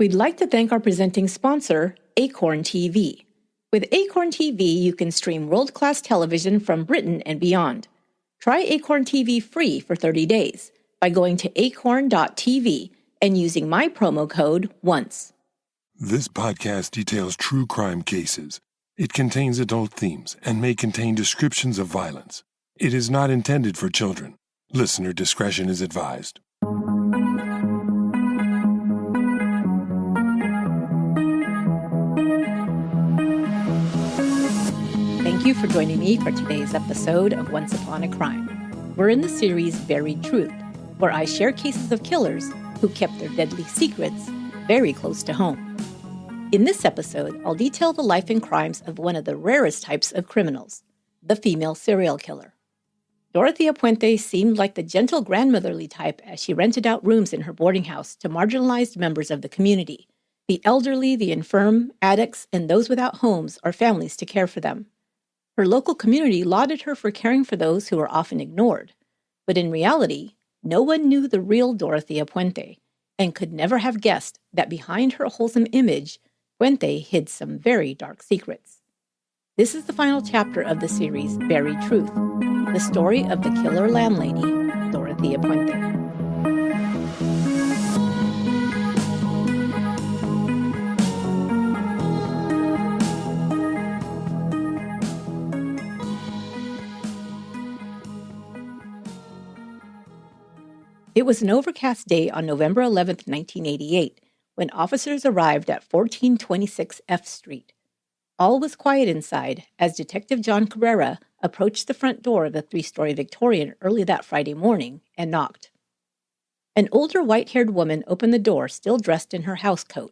We'd like to thank our presenting sponsor, Acorn TV. With Acorn TV, you can stream world-class television from Britain and beyond. Try Acorn TV free for 30 days by going to acorn.tv and using my promo code ONCE. This podcast details true crime cases. It contains adult themes and may contain descriptions of violence. It is not intended for children. Listener discretion is advised. Thank you for joining me for today's episode of Once Upon a Crime. We're in the series Buried Truth, where I share cases of killers who kept their deadly secrets very close to home. In this episode, I'll detail the life and crimes of one of the rarest types of criminals, the female serial killer. Dorothea Puente seemed like the gentle grandmotherly type as she rented out rooms in her boarding house to marginalized members of the community, the elderly, the infirm, addicts, and those without homes or families to care for them. Her local community lauded her for caring for those who were often ignored, but in reality, no one knew the real Dorothea Puente and could never have guessed that behind her wholesome image, Puente hid some very dark secrets. This is the final chapter of the series Buried Truth, the story of the killer landlady, Dorothea Puente. It was an overcast day on November 11, 1988, when officers arrived at 1426 F Street. All was quiet inside as Detective John Cabrera approached the front door of the three-story Victorian early that Friday morning and knocked. An older white-haired woman opened the door, still dressed in her housecoat.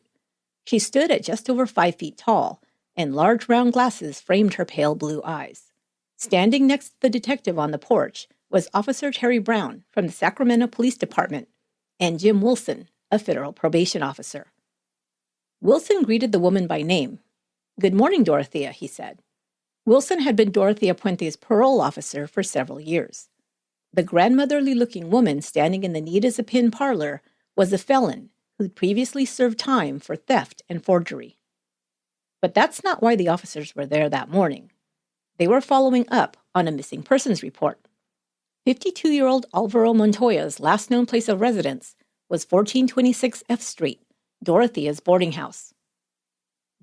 She stood at just over 5 feet tall, and large round glasses framed her pale blue eyes. Standing next to the detective on the porch was Officer Terry Brown from the Sacramento Police Department and Jim Wilson, a federal probation officer. Wilson greeted the woman by name. "Good morning, Dorothea," he said. Wilson had been Dorothea Puente's parole officer for several years. The grandmotherly-looking woman standing in the neat-as-a-pin parlor was a felon who'd previously served time for theft and forgery. But that's not why the officers were there that morning. They were following up on a missing persons report. 52-year-old Alvaro Montoya's last known place of residence was 1426 F Street, Dorothea's boarding house.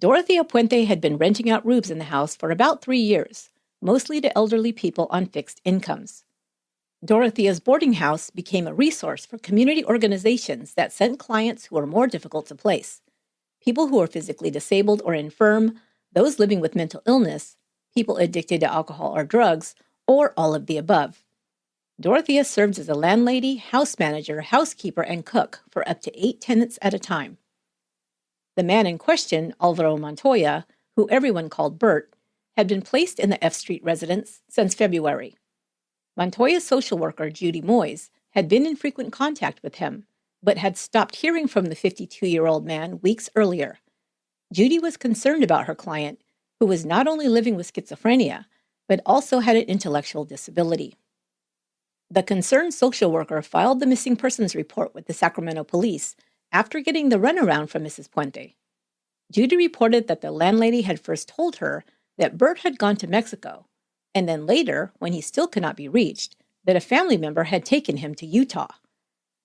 Dorothea Puente had been renting out rooms in the house for about 3 years, mostly to elderly people on fixed incomes. Dorothea's boarding house became a resource for community organizations that sent clients who were more difficult to place, people who were physically disabled or infirm, those living with mental illness, people addicted to alcohol or drugs, or all of the above. Dorothea served as a landlady, house manager, housekeeper, and cook for up to 8 tenants at a time. The man in question, Alvaro Montoya, who everyone called Bert, had been placed in the F Street residence since February. Montoya's social worker, Judy Moyes, had been in frequent contact with him, but had stopped hearing from the 52-year-old man weeks earlier. Judy was concerned about her client, who was not only living with schizophrenia, but also had an intellectual disability. The concerned social worker filed the missing persons report with the Sacramento police after getting the runaround from Mrs. Puente. Judy reported that the landlady had first told her that Bert had gone to Mexico, and then later, when he still could not be reached, that a family member had taken him to Utah.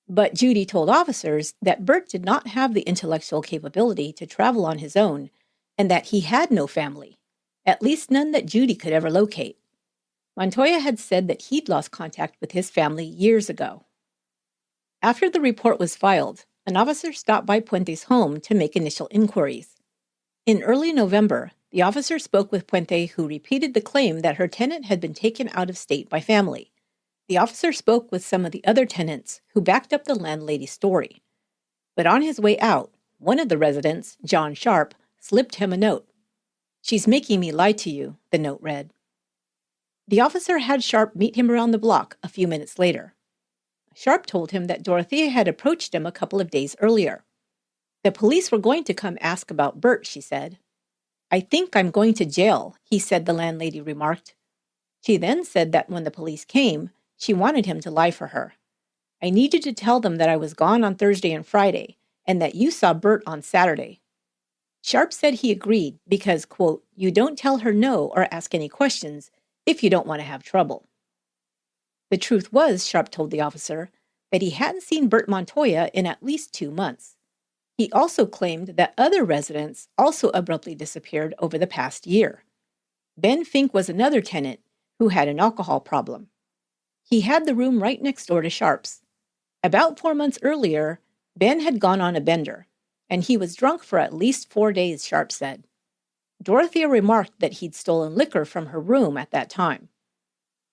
But Judy told officers that Bert did not have the intellectual capability to travel on his own, and that he had no family, at least none that Judy could ever locate. Montoya had said that he'd lost contact with his family years ago. After the report was filed, an officer stopped by Puente's home to make initial inquiries. In early November, the officer spoke with Puente, who repeated the claim that her tenant had been taken out of state by family. The officer spoke with some of the other tenants who backed up the landlady's story. But on his way out, one of the residents, John Sharp, slipped him a note. "She's making me lie to you," the note read. The officer had Sharp meet him around the block a few minutes later. Sharp told him that Dorothea had approached him a couple of days earlier. "The police were going to come ask about Bert," she said. "I think I'm going to jail," he said, the landlady remarked. She then said that when the police came, she wanted him to lie for her. "I needed to tell them that I was gone on Thursday and Friday, and that you saw Bert on Saturday. Sharp said he agreed because, quote, you don't tell her no or ask any questions if you don't want to have trouble. The truth was, Sharp told the officer, that he hadn't seen Bert Montoya in at least 2 months. He also claimed that other residents also abruptly disappeared over the past year. Ben Fink was another tenant who had an alcohol problem. He had the room right next door to Sharp's. About 4 months earlier, Ben had gone on a bender, and he was drunk for at least 4 days, Sharp said. Dorothea remarked that he'd stolen liquor from her room at that time.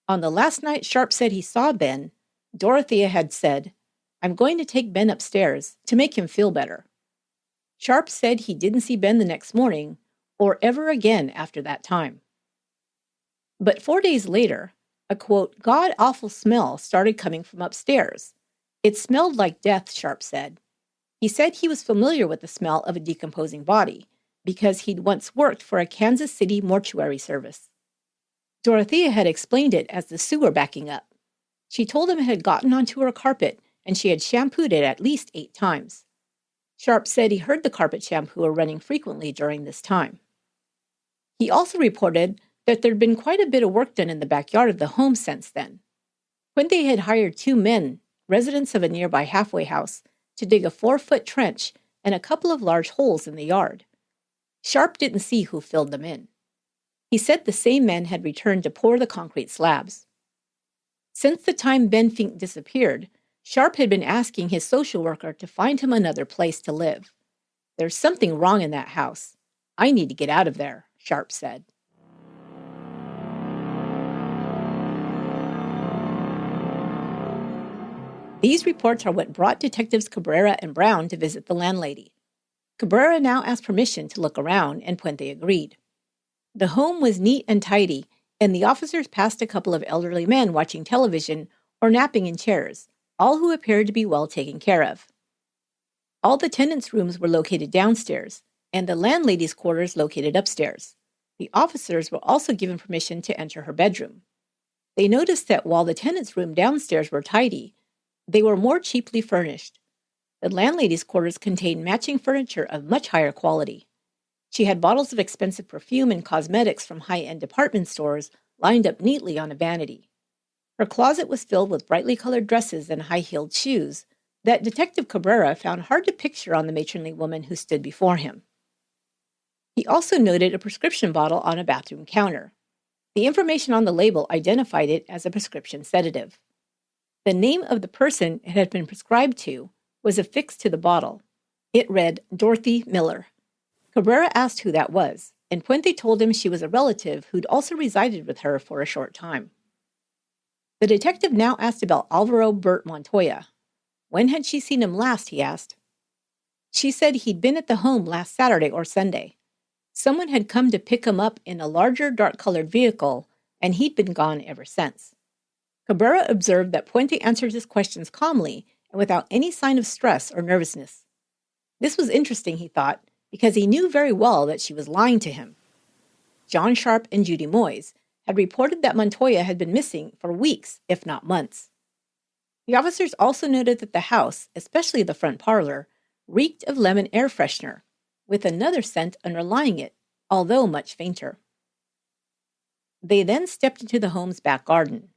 On the last night Sharp said he saw Ben, Dorothea had said, I'm going to take Ben upstairs to make him feel better. Sharp said he didn't see Ben the next morning or ever again after that time. But 4 days later, a, quote, god-awful smell started coming from upstairs. It smelled like death, Sharp said. He said he was familiar with the smell of a decomposing body because he'd once worked for a Kansas City mortuary service. Dorothea had explained it as the sewer backing up. She told him it had gotten onto her carpet and she had shampooed it at least 8 times. Sharp said he heard the carpet shampooer running frequently during this time. He also reported that there'd been quite a bit of work done in the backyard of the home since then. Puente had hired 2 men, residents of a nearby halfway house, to dig a 4-foot trench and a couple of large holes in the yard. Sharp didn't see who filled them in. He said the same men had returned to pour the concrete slabs. Since the time Ben Fink disappeared, Sharp had been asking his social worker to find him another place to live. There's something wrong in that house. I need to get out of there, Sharp said. These reports are what brought Detectives Cabrera and Brown to visit the landlady. Cabrera now asked permission to look around, and Puente agreed. The home was neat and tidy, and the officers passed a couple of elderly men watching television or napping in chairs, all who appeared to be well taken care of. All the tenants' rooms were located downstairs, and the landlady's quarters located upstairs. The officers were also given permission to enter her bedroom. They noticed that while the tenants' room downstairs were tidy, they were more cheaply furnished. The landlady's quarters contained matching furniture of much higher quality. She had bottles of expensive perfume and cosmetics from high-end department stores lined up neatly on a vanity. Her closet was filled with brightly colored dresses and high-heeled shoes that Detective Cabrera found hard to picture on the matronly woman who stood before him. He also noted a prescription bottle on a bathroom counter. The information on the label identified it as a prescription sedative. The name of the person it had been prescribed to was affixed to the bottle. It read, Dorothy Miller. Cabrera asked who that was, and Puente told him she was a relative who'd also resided with her for a short time. The detective now asked about Alvaro Bert Montoya. When had she seen him last, he asked. She said he'd been at the home last Saturday or Sunday. Someone had come to pick him up in a larger, dark-colored vehicle, and he'd been gone ever since. Cabrera observed that Puente answered his questions calmly and without any sign of stress or nervousness. This was interesting, he thought, because he knew very well that she was lying to him. John Sharp and Judy Moyes had reported that Montoya had been missing for weeks, if not months. The officers also noted that the house, especially the front parlor, reeked of lemon air freshener, with another scent underlying it, although much fainter. They then stepped into the home's back garden.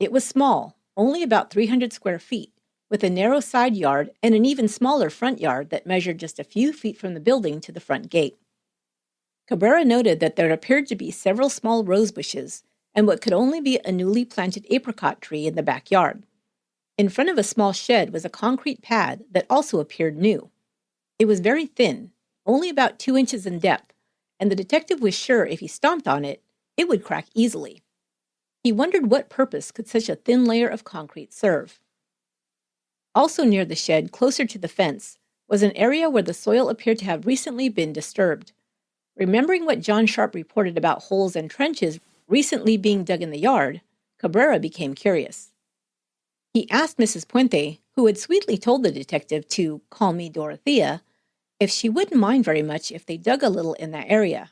It was small, only about 300 square feet, with a narrow side yard and an even smaller front yard that measured just a few feet from the building to the front gate. Cabrera noted that there appeared to be several small rose bushes and what could only be a newly planted apricot tree in the backyard. In front of a small shed was a concrete pad that also appeared new. It was very thin, only about 2 inches in depth, and the detective was sure if he stomped on it, it would crack easily. He wondered what purpose could such a thin layer of concrete serve. Also near the shed, closer to the fence, was an area where the soil appeared to have recently been disturbed. Remembering what John Sharp reported about holes and trenches recently being dug in the yard, Cabrera became curious. He asked Mrs. Puente, who had sweetly told the detective to call me Dorothea, if she wouldn't mind very much if they dug a little in that area.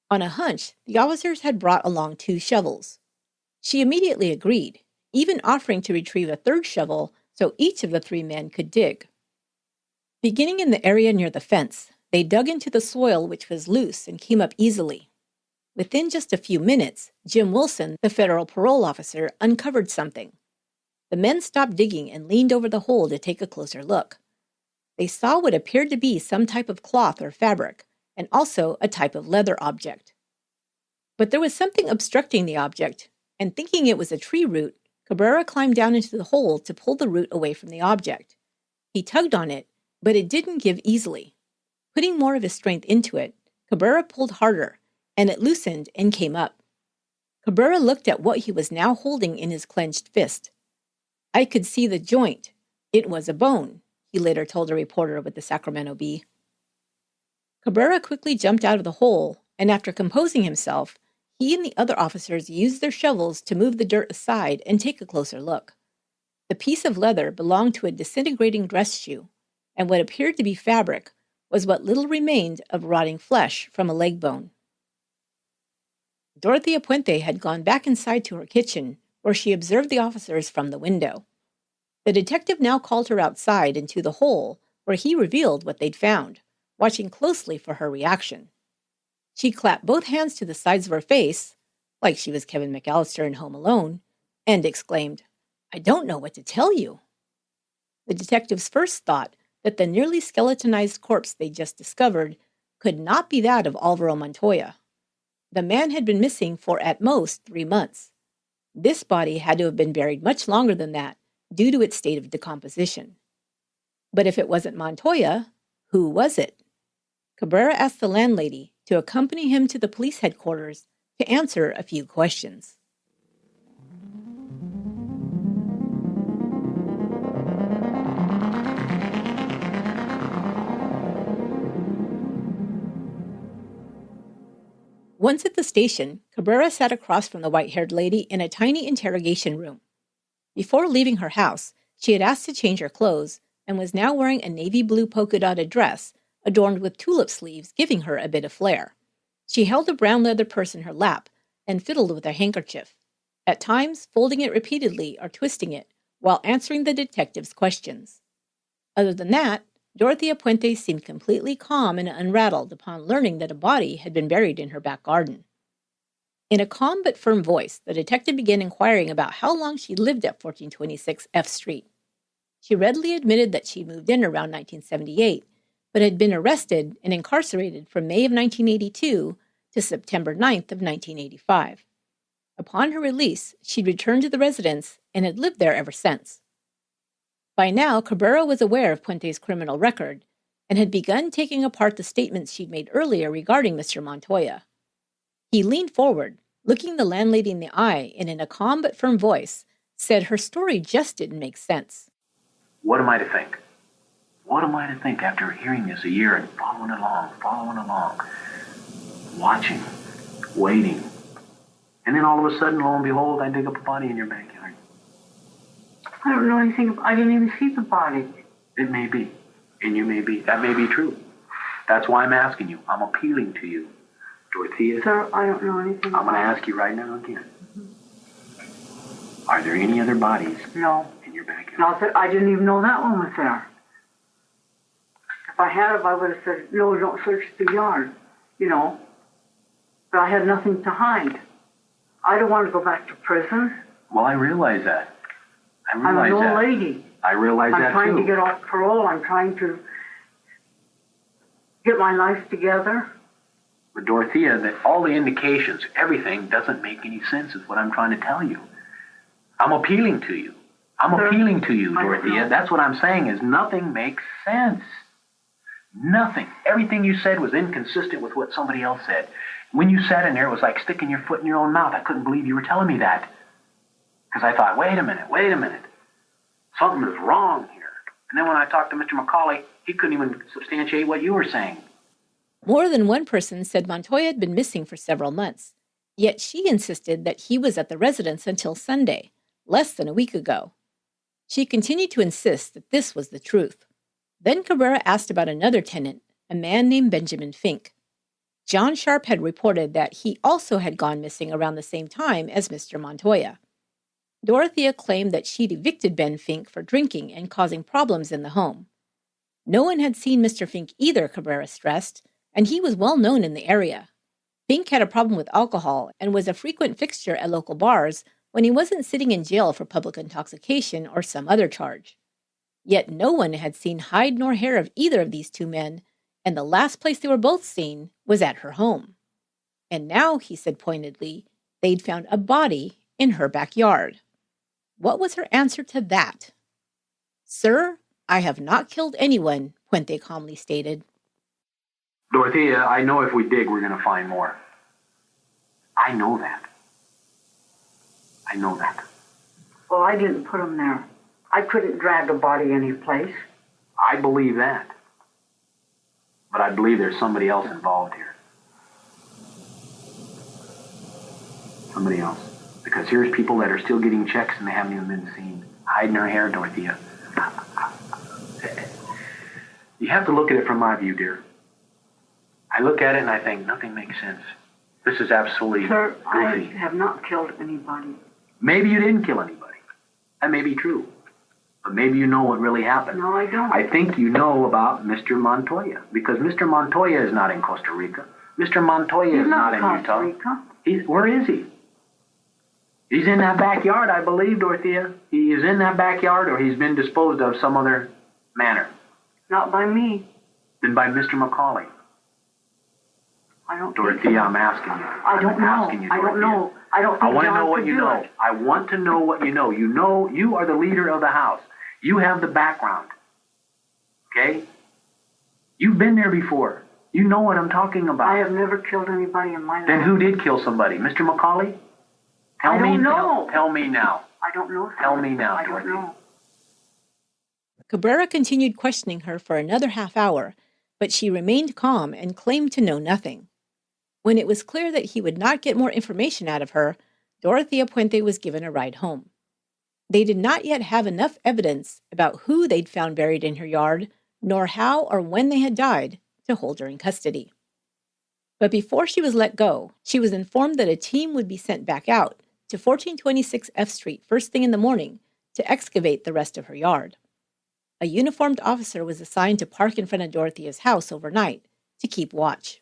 On a hunch, the officers had brought along 2 shovels. She immediately agreed, even offering to retrieve a 3rd shovel so each of the 3 men could dig. Beginning in the area near the fence, they dug into the soil, which was loose and came up easily. Within just a few minutes, Jim Wilson, the federal parole officer, uncovered something. The men stopped digging and leaned over the hole to take a closer look. They saw what appeared to be some type of cloth or fabric, and also a type of leather object. But there was something obstructing the object, and thinking it was a tree root, Cabrera climbed down into the hole to pull the root away from the object. He tugged on it, but it didn't give easily. Putting more of his strength into it, Cabrera pulled harder, and it loosened and came up. Cabrera looked at what he was now holding in his clenched fist. "I could see the joint. It was a bone," he later told a reporter with the Sacramento Bee. Cabrera quickly jumped out of the hole, and after composing himself, he and the other officers used their shovels to move the dirt aside and take a closer look. The piece of leather belonged to a disintegrating dress shoe, and what appeared to be fabric was what little remained of rotting flesh from a leg bone. Dorothea Puente had gone back inside to her kitchen, where she observed the officers from the window. The detective now called her outside into the hole, where he revealed what they'd found, watching closely for her reaction. She clapped both hands to the sides of her face, like she was Kevin McAllister in Home Alone, and exclaimed, "I don't know what to tell you." The detectives first thought that the nearly skeletonized corpse they just discovered could not be that of Alvaro Montoya. The man had been missing for at most 3 months. This body had to have been buried much longer than that, due to its state of decomposition. But if it wasn't Montoya, who was it? Cabrera asked the landlady to accompany him to the police headquarters to answer a few questions. Once at the station, Cabrera sat across from the white-haired lady in a tiny interrogation room. Before leaving her house, she had asked to change her clothes and was now wearing a navy blue polka-dotted dress adorned with tulip sleeves, giving her a bit of flair. She held a brown leather purse in her lap and fiddled with her handkerchief, at times folding it repeatedly or twisting it while answering the detective's questions. Other than that, Dorothea Puente seemed completely calm and unrattled upon learning that a body had been buried in her back garden. In a calm but firm voice, the detective began inquiring about how long she lived at 1426 F Street. She readily admitted that she moved in around 1978, but had been arrested and incarcerated from May of 1982 to September 9th of 1985. Upon her release, she'd returned to the residence and had lived there ever since. By now, Cabrera was aware of Puente's criminal record and had begun taking apart the statements she'd made earlier regarding Mr. Montoya. He leaned forward, looking the landlady in the eye, and in a calm but firm voice, said her story just didn't make sense. What am I to think? What am I to think after hearing this a year and following along, watching, waiting, and then all of a sudden, lo and behold, I dig up a body in your backyard? I don't know anything. I didn't even see the body. It may be, and you may be. That may be true. That's why I'm asking you. I'm appealing to you. Dorothea, Sir, I don't know anything. I'm going to ask you right now again. Are there any other bodies No. in your backyard? Not that I didn't even know that one was there. If I had, I would have said, no, don't search the yard, But I had nothing to hide. I don't want to go back to prison. Well, I realize that. I'm an old lady. I realize that too. I'm trying to get off parole. I'm trying to get my life together. But Dorothea, that all the indications, everything doesn't make any sense is what I'm trying to tell you. I'm appealing to you. Sir, appealing to you, I Dorothea. That's what I'm saying is nothing makes sense. Nothing. Everything you said was inconsistent with what somebody else said. When you sat in there, it was like sticking your foot in your own mouth. I couldn't believe you were telling me that. Because I thought, wait a minute. Something is wrong here. And then when I talked to Mr. McCauley, he couldn't even substantiate what you were saying. More than one person said Montoya had been missing for several months, yet she insisted that he was at the residence until Sunday, less than a week ago. She continued to insist that this was the truth. Then Cabrera asked about another tenant, a man named Benjamin Fink. John Sharp had reported that he also had gone missing around the same time as Mr. Montoya. Dorothea claimed that she'd evicted Ben Fink for drinking and causing problems in the home. No one had seen Mr. Fink either, Cabrera stressed, and he was well known in the area. Fink had a problem with alcohol and was a frequent fixture at local bars when he wasn't sitting in jail for public intoxication or some other charge. Yet no one had seen hide nor hair of either of these two men, and the last place they were both seen was at her home. And now, he said pointedly, they'd found a body in her backyard. What was her answer to that? Sir, I have not killed anyone, Puente calmly stated. Dorothea, I know if we dig, we're going to find more. I know that. I know that. Well, I didn't put him there. I couldn't drag a body any place. I believe that. But I believe there's somebody else involved here. Somebody else. Because here's people that are still getting checks and they haven't even been seen. Hiding their hair, Dorothea. You have to look at it from my view, dear. I look at it and I think nothing makes sense. This is absolutely Sir, goofy. I have not killed anybody. Maybe you didn't kill anybody. That may be true. But maybe you know what really happened. No, I don't. I think you know about Mr. Montoya. Because Mr. Montoya is not in Costa Rica. Mr. Montoya is not in Utah. Rica. Where is he? He's in that backyard, I believe, Dorothea. He is in that backyard or he's been disposed of some other manner. Not by me. Then by Mr. McCauley. I don't Dorothea, I'm asking you. I don't know. Asking you, I don't know. I don't think I want to John know what could you do know. it. I want to know what you know. You know, you are the leader of the house. You have the background. Okay? You've been there before. You know what I'm talking about. I have never killed anybody in my life. Then who did kill somebody? Mr. McCauley? I don't know. Tell me now. I don't know. Sir. Tell me now, I don't Dorothy. know. Cabrera continued questioning her for another half hour, but she remained calm and claimed to know nothing. When it was clear that he would not get more information out of her, Dorothea Puente was given a ride home. They did not yet have enough evidence about who they'd found buried in her yard, nor how or when they had died, to hold her in custody. But before she was let go, she was informed that a team would be sent back out to 1426 F Street first thing in the morning to excavate the rest of her yard. A uniformed officer was assigned to park in front of Dorothea's house overnight to keep watch.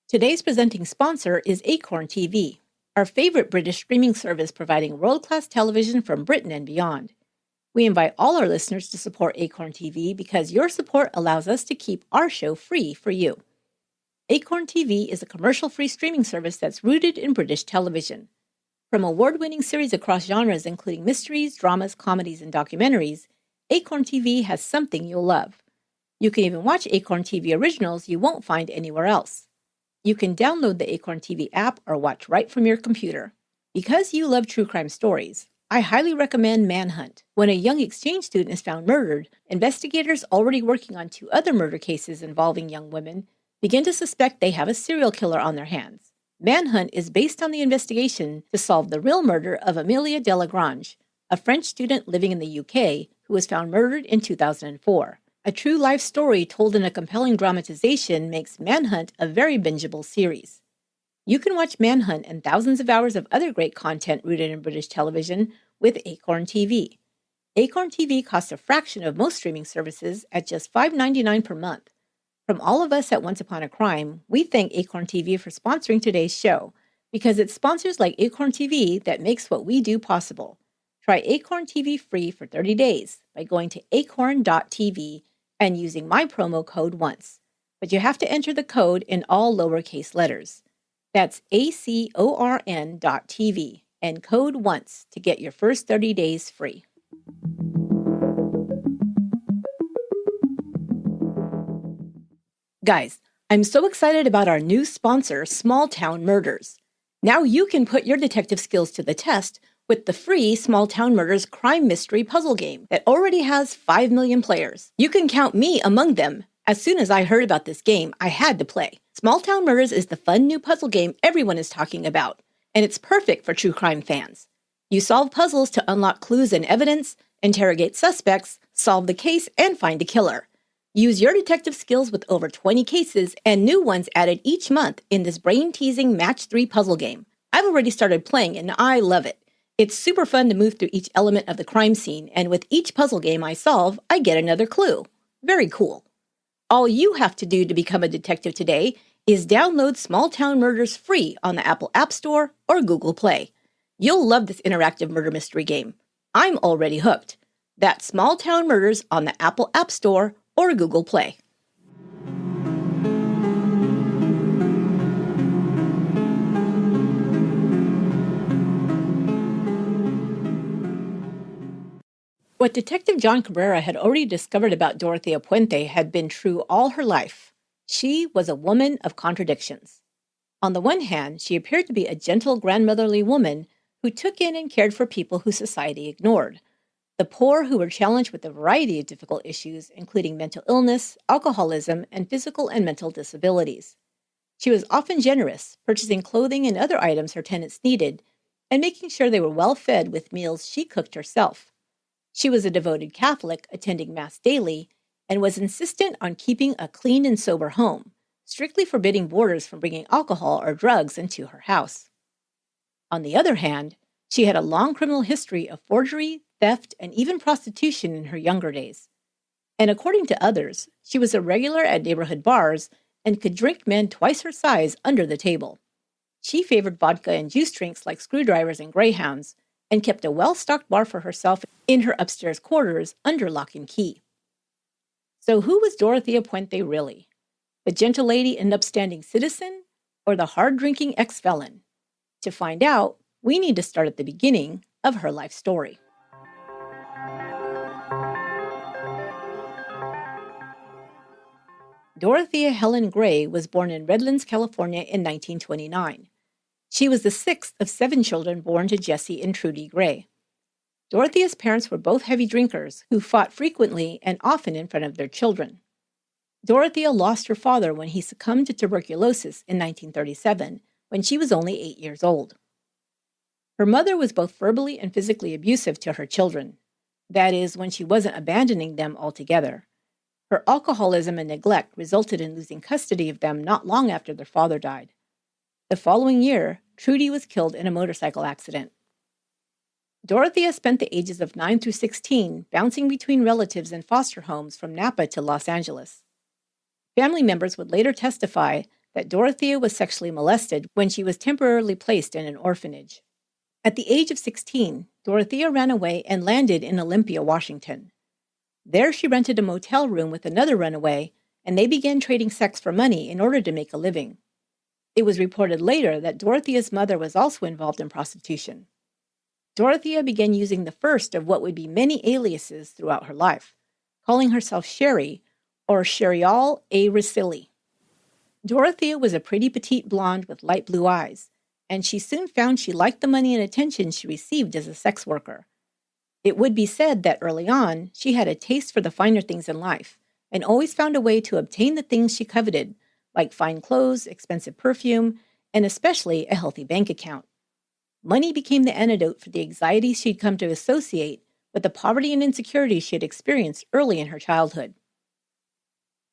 Today's presenting sponsor is Acorn TV, our favorite British streaming service providing world-class television from Britain and beyond. We invite all our listeners to support Acorn TV because your support allows us to keep our show free for you. Acorn TV is a commercial-free streaming service that's rooted in British television. From award-winning series across genres including mysteries, dramas, comedies, and documentaries, Acorn TV has something you'll love. You can even watch Acorn TV originals you won't find anywhere else. You can download the Acorn TV app or watch right from your computer. Because you love true crime stories, I highly recommend Manhunt. When a young exchange student is found murdered, investigators already working on 2 other murder cases involving young women begin to suspect they have a serial killer on their hands. Manhunt is based on the investigation to solve the real murder of Amelia Delagrange, a French student living in the UK who was found murdered in 2004. A true life story told in a compelling dramatization makes Manhunt a very bingeable series. You can watch Manhunt and thousands of hours of other great content rooted in British television with Acorn TV. Acorn TV costs a fraction of most streaming services at just $5.99 per month. From all of us at Once Upon a Crime, we thank Acorn TV for sponsoring today's show, because it's sponsors like Acorn TV that makes what we do possible. Try Acorn TV free for 30 days by going to acorn.tv and using my promo code ONCE. But you have to enter the code in all lowercase letters. That's acorn.tv and code ONCE to get your first 30 days free. Guys, I'm so excited about our new sponsor, Small Town Murders. Now you can put your detective skills to the test with the free Small Town Murders crime mystery puzzle game that already has 5 million players. You can count me among them. As soon as I heard about this game, I had to play. Small Town Murders is the fun new puzzle game everyone is talking about, and it's perfect for true crime fans. You solve puzzles to unlock clues and evidence, interrogate suspects, solve the case, and find a killer. Use your detective skills with over 20 cases and new ones added each month in this brain-teasing Match 3 puzzle game. I've already started playing and I love it. It's super fun to move through each element of the crime scene, and with each puzzle game I solve, I get another clue. Very cool. All you have to do to become a detective today is download Small Town Murders free on the Apple App Store or Google Play. You'll love this interactive murder mystery game. I'm already hooked. That's Small Town Murders on the Apple App Store or Google Play. What Detective John Cabrera had already discovered about Dorothea Puente had been true all her life. She was a woman of contradictions. On the one hand, she appeared to be a gentle grandmotherly woman who took in and cared for people who society ignored. The poor who were challenged with a variety of difficult issues, including mental illness, alcoholism, and physical and mental disabilities. She was often generous, purchasing clothing and other items her tenants needed, and making sure they were well fed with meals she cooked herself. She was a devoted Catholic, attending Mass daily, and was insistent on keeping a clean and sober home, strictly forbidding boarders from bringing alcohol or drugs into her house. On the other hand, she had a long criminal history of forgery, theft, and even prostitution in her younger days. And according to others, she was a regular at neighborhood bars and could drink men twice her size under the table. She favored vodka and juice drinks like screwdrivers and greyhounds, and kept a well-stocked bar for herself in her upstairs quarters under lock and key. So who was Dorothea Puente really? The gentle lady and upstanding citizen, or the hard-drinking ex-felon? To find out, we need to start at the beginning of her life story. Dorothea Helen Gray was born in Redlands, California in 1929. She was the sixth of 7 children born to Jesse and Trudy Gray. Dorothea's parents were both heavy drinkers who fought frequently and often in front of their children. Dorothea lost her father when he succumbed to tuberculosis in 1937, when she was only 8 years old. Her mother was both verbally and physically abusive to her children. That is, when she wasn't abandoning them altogether. Her alcoholism and neglect resulted in losing custody of them not long after their father died. The following year, Trudy was killed in a motorcycle accident. Dorothea spent the ages of 9 through 16 bouncing between relatives and foster homes from Napa to Los Angeles. Family members would later testify that Dorothea was sexually molested when she was temporarily placed in an orphanage. At the age of 16, Dorothea ran away and landed in Olympia, Washington. There she rented a motel room with another runaway, and they began trading sex for money in order to make a living. It was reported later that Dorothea's mother was also involved in prostitution. Dorothea began using the first of what would be many aliases throughout her life, calling herself Sherry or Sherial A. Ricilli. Dorothea was a pretty petite blonde with light blue eyes, and she soon found she liked the money and attention she received as a sex worker. It would be said that early on, she had a taste for the finer things in life, and always found a way to obtain the things she coveted, like fine clothes, expensive perfume, and especially a healthy bank account. Money became the antidote for the anxiety she'd come to associate with the poverty and insecurity she had experienced early in her childhood.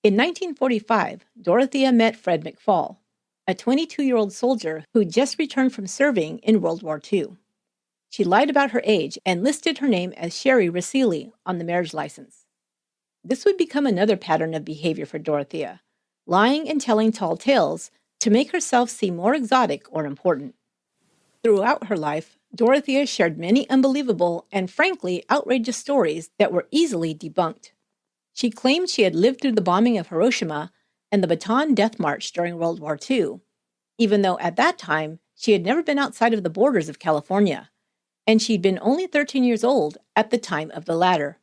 In 1945, Dorothea met Fred McFall, a 22-year-old soldier who'd just returned from serving in World War II. She lied about her age and listed her name as Sherry Ricilli on the marriage license. This would become another pattern of behavior for Dorothea, lying and telling tall tales to make herself seem more exotic or important. Throughout her life, Dorothea shared many unbelievable and frankly outrageous stories that were easily debunked. She claimed she had lived through the bombing of Hiroshima and the Bataan Death March during World War II, even though at that time she had never been outside of the borders of California, and she'd been only 13 years old at the time of the latter.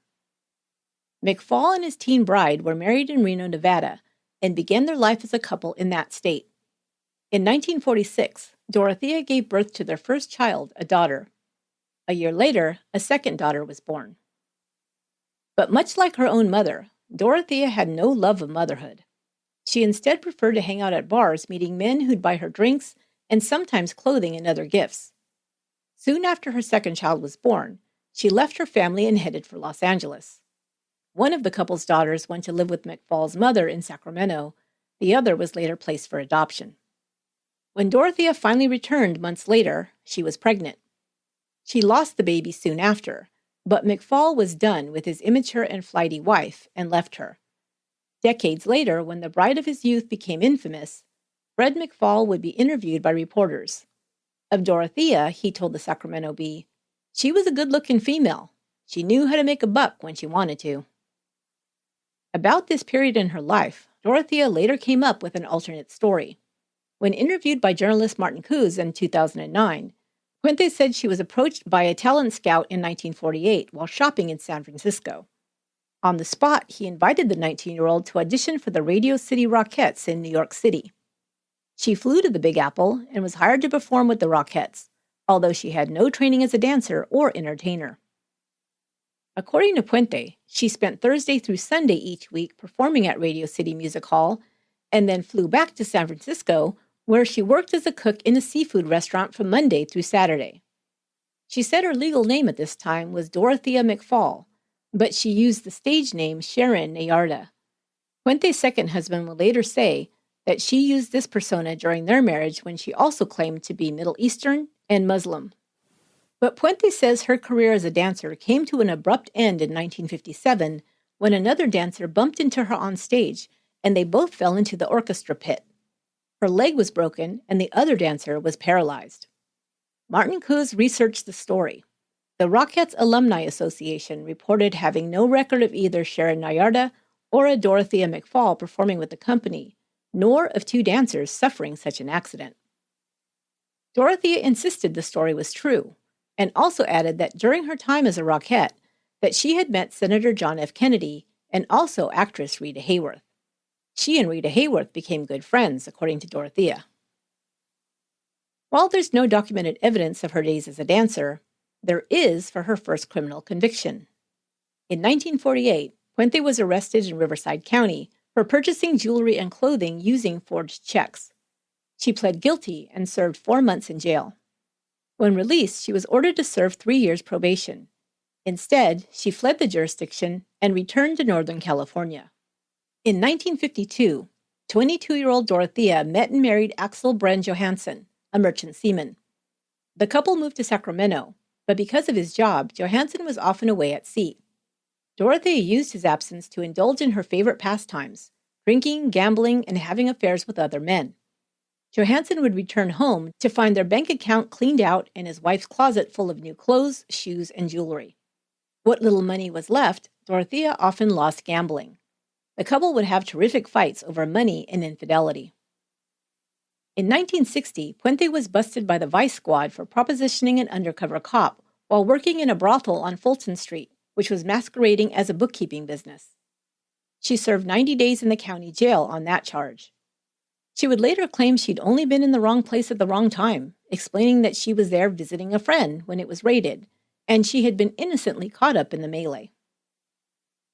McFall and his teen bride were married in Reno, Nevada, and began their life as a couple in that state. In 1946, Dorothea gave birth to their first child, a daughter. A year later, a second daughter was born. But much like her own mother, Dorothea had no love of motherhood. She instead preferred to hang out at bars, meeting men who'd buy her drinks and sometimes clothing and other gifts. Soon after her second child was born, she left her family and headed for Los Angeles. One of the couple's daughters went to live with McFall's mother in Sacramento. The other was later placed for adoption. When Dorothea finally returned months later, she was pregnant. She lost the baby soon after, but McFall was done with his immature and flighty wife and left her. Decades later, when the bride of his youth became infamous, Fred McFall would be interviewed by reporters. Of Dorothea, he told the Sacramento Bee, "She was a good-looking female. She knew how to make a buck when she wanted to." About this period in her life, Dorothea later came up with an alternate story. When interviewed by journalist Martin Coos in 2009, Puente said she was approached by a talent scout in 1948 while shopping in San Francisco. On the spot, he invited the 19-year-old to audition for the Radio City Rockettes in New York City. She flew to the Big Apple and was hired to perform with the Rockettes, although she had no training as a dancer or entertainer. According to Puente, she spent Thursday through Sunday each week performing at Radio City Music Hall and then flew back to San Francisco, where she worked as a cook in a seafood restaurant from Monday through Saturday. She said her legal name at this time was Dorothea McFall, but she used the stage name Sharon Nayarda. Puente's second husband would later say that she used this persona during their marriage when she also claimed to be Middle Eastern and Muslim. But Puente says her career as a dancer came to an abrupt end in 1957 when another dancer bumped into her on stage and they both fell into the orchestra pit. Her leg was broken and the other dancer was paralyzed. Martin Coos researched the story. The Rockettes Alumni Association reported having no record of either Sharon Nayarda or a Dorothea McFall performing with the company, nor of two dancers suffering such an accident. Dorothea insisted the story was true, and also added that during her time as a Rockette, that she had met Senator John F. Kennedy and also actress Rita Hayworth. She and Rita Hayworth became good friends, according to Dorothea. While there's no documented evidence of her days as a dancer, there is for her first criminal conviction. In 1948, Puente was arrested in Riverside County for purchasing jewelry and clothing using forged checks. She pled guilty and served 4 months in jail. When released, she was ordered to serve 3 years probation. Instead, she fled the jurisdiction and returned to Northern California. In 1952, 22-year-old Dorothea met and married Axel Bren Johansson, a merchant seaman. The couple moved to Sacramento, but because of his job, Johansson was often away at sea. Dorothea used his absence to indulge in her favorite pastimes, drinking, gambling, and having affairs with other men. Johansson would return home to find their bank account cleaned out and his wife's closet full of new clothes, shoes, and jewelry. What little money was left, Dorothea often lost gambling. The couple would have terrific fights over money and infidelity. In 1960, Puente was busted by the Vice Squad for propositioning an undercover cop while working in a brothel on Fulton Street, which was masquerading as a bookkeeping business. She served 90 days in the county jail on that charge. She would later claim she'd only been in the wrong place at the wrong time, explaining that she was there visiting a friend when it was raided, and she had been innocently caught up in the melee.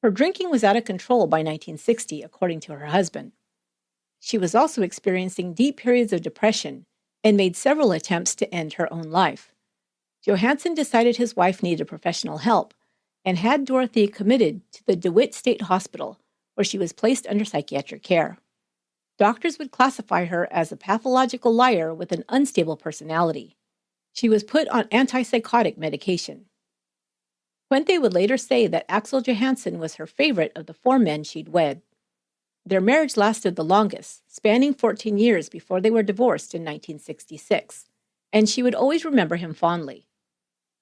Her drinking was out of control by 1960, according to her husband. She was also experiencing deep periods of depression and made several attempts to end her own life. Johansson decided his wife needed professional help and had Dorothea committed to the DeWitt State Hospital, where she was placed under psychiatric care. Doctors would classify her as a pathological liar with an unstable personality. She was put on antipsychotic medication. Puente would later say that Axel Johansson was her favorite of the 4 men she'd wed. Their marriage lasted the longest, spanning 14 years before they were divorced in 1966, and she would always remember him fondly.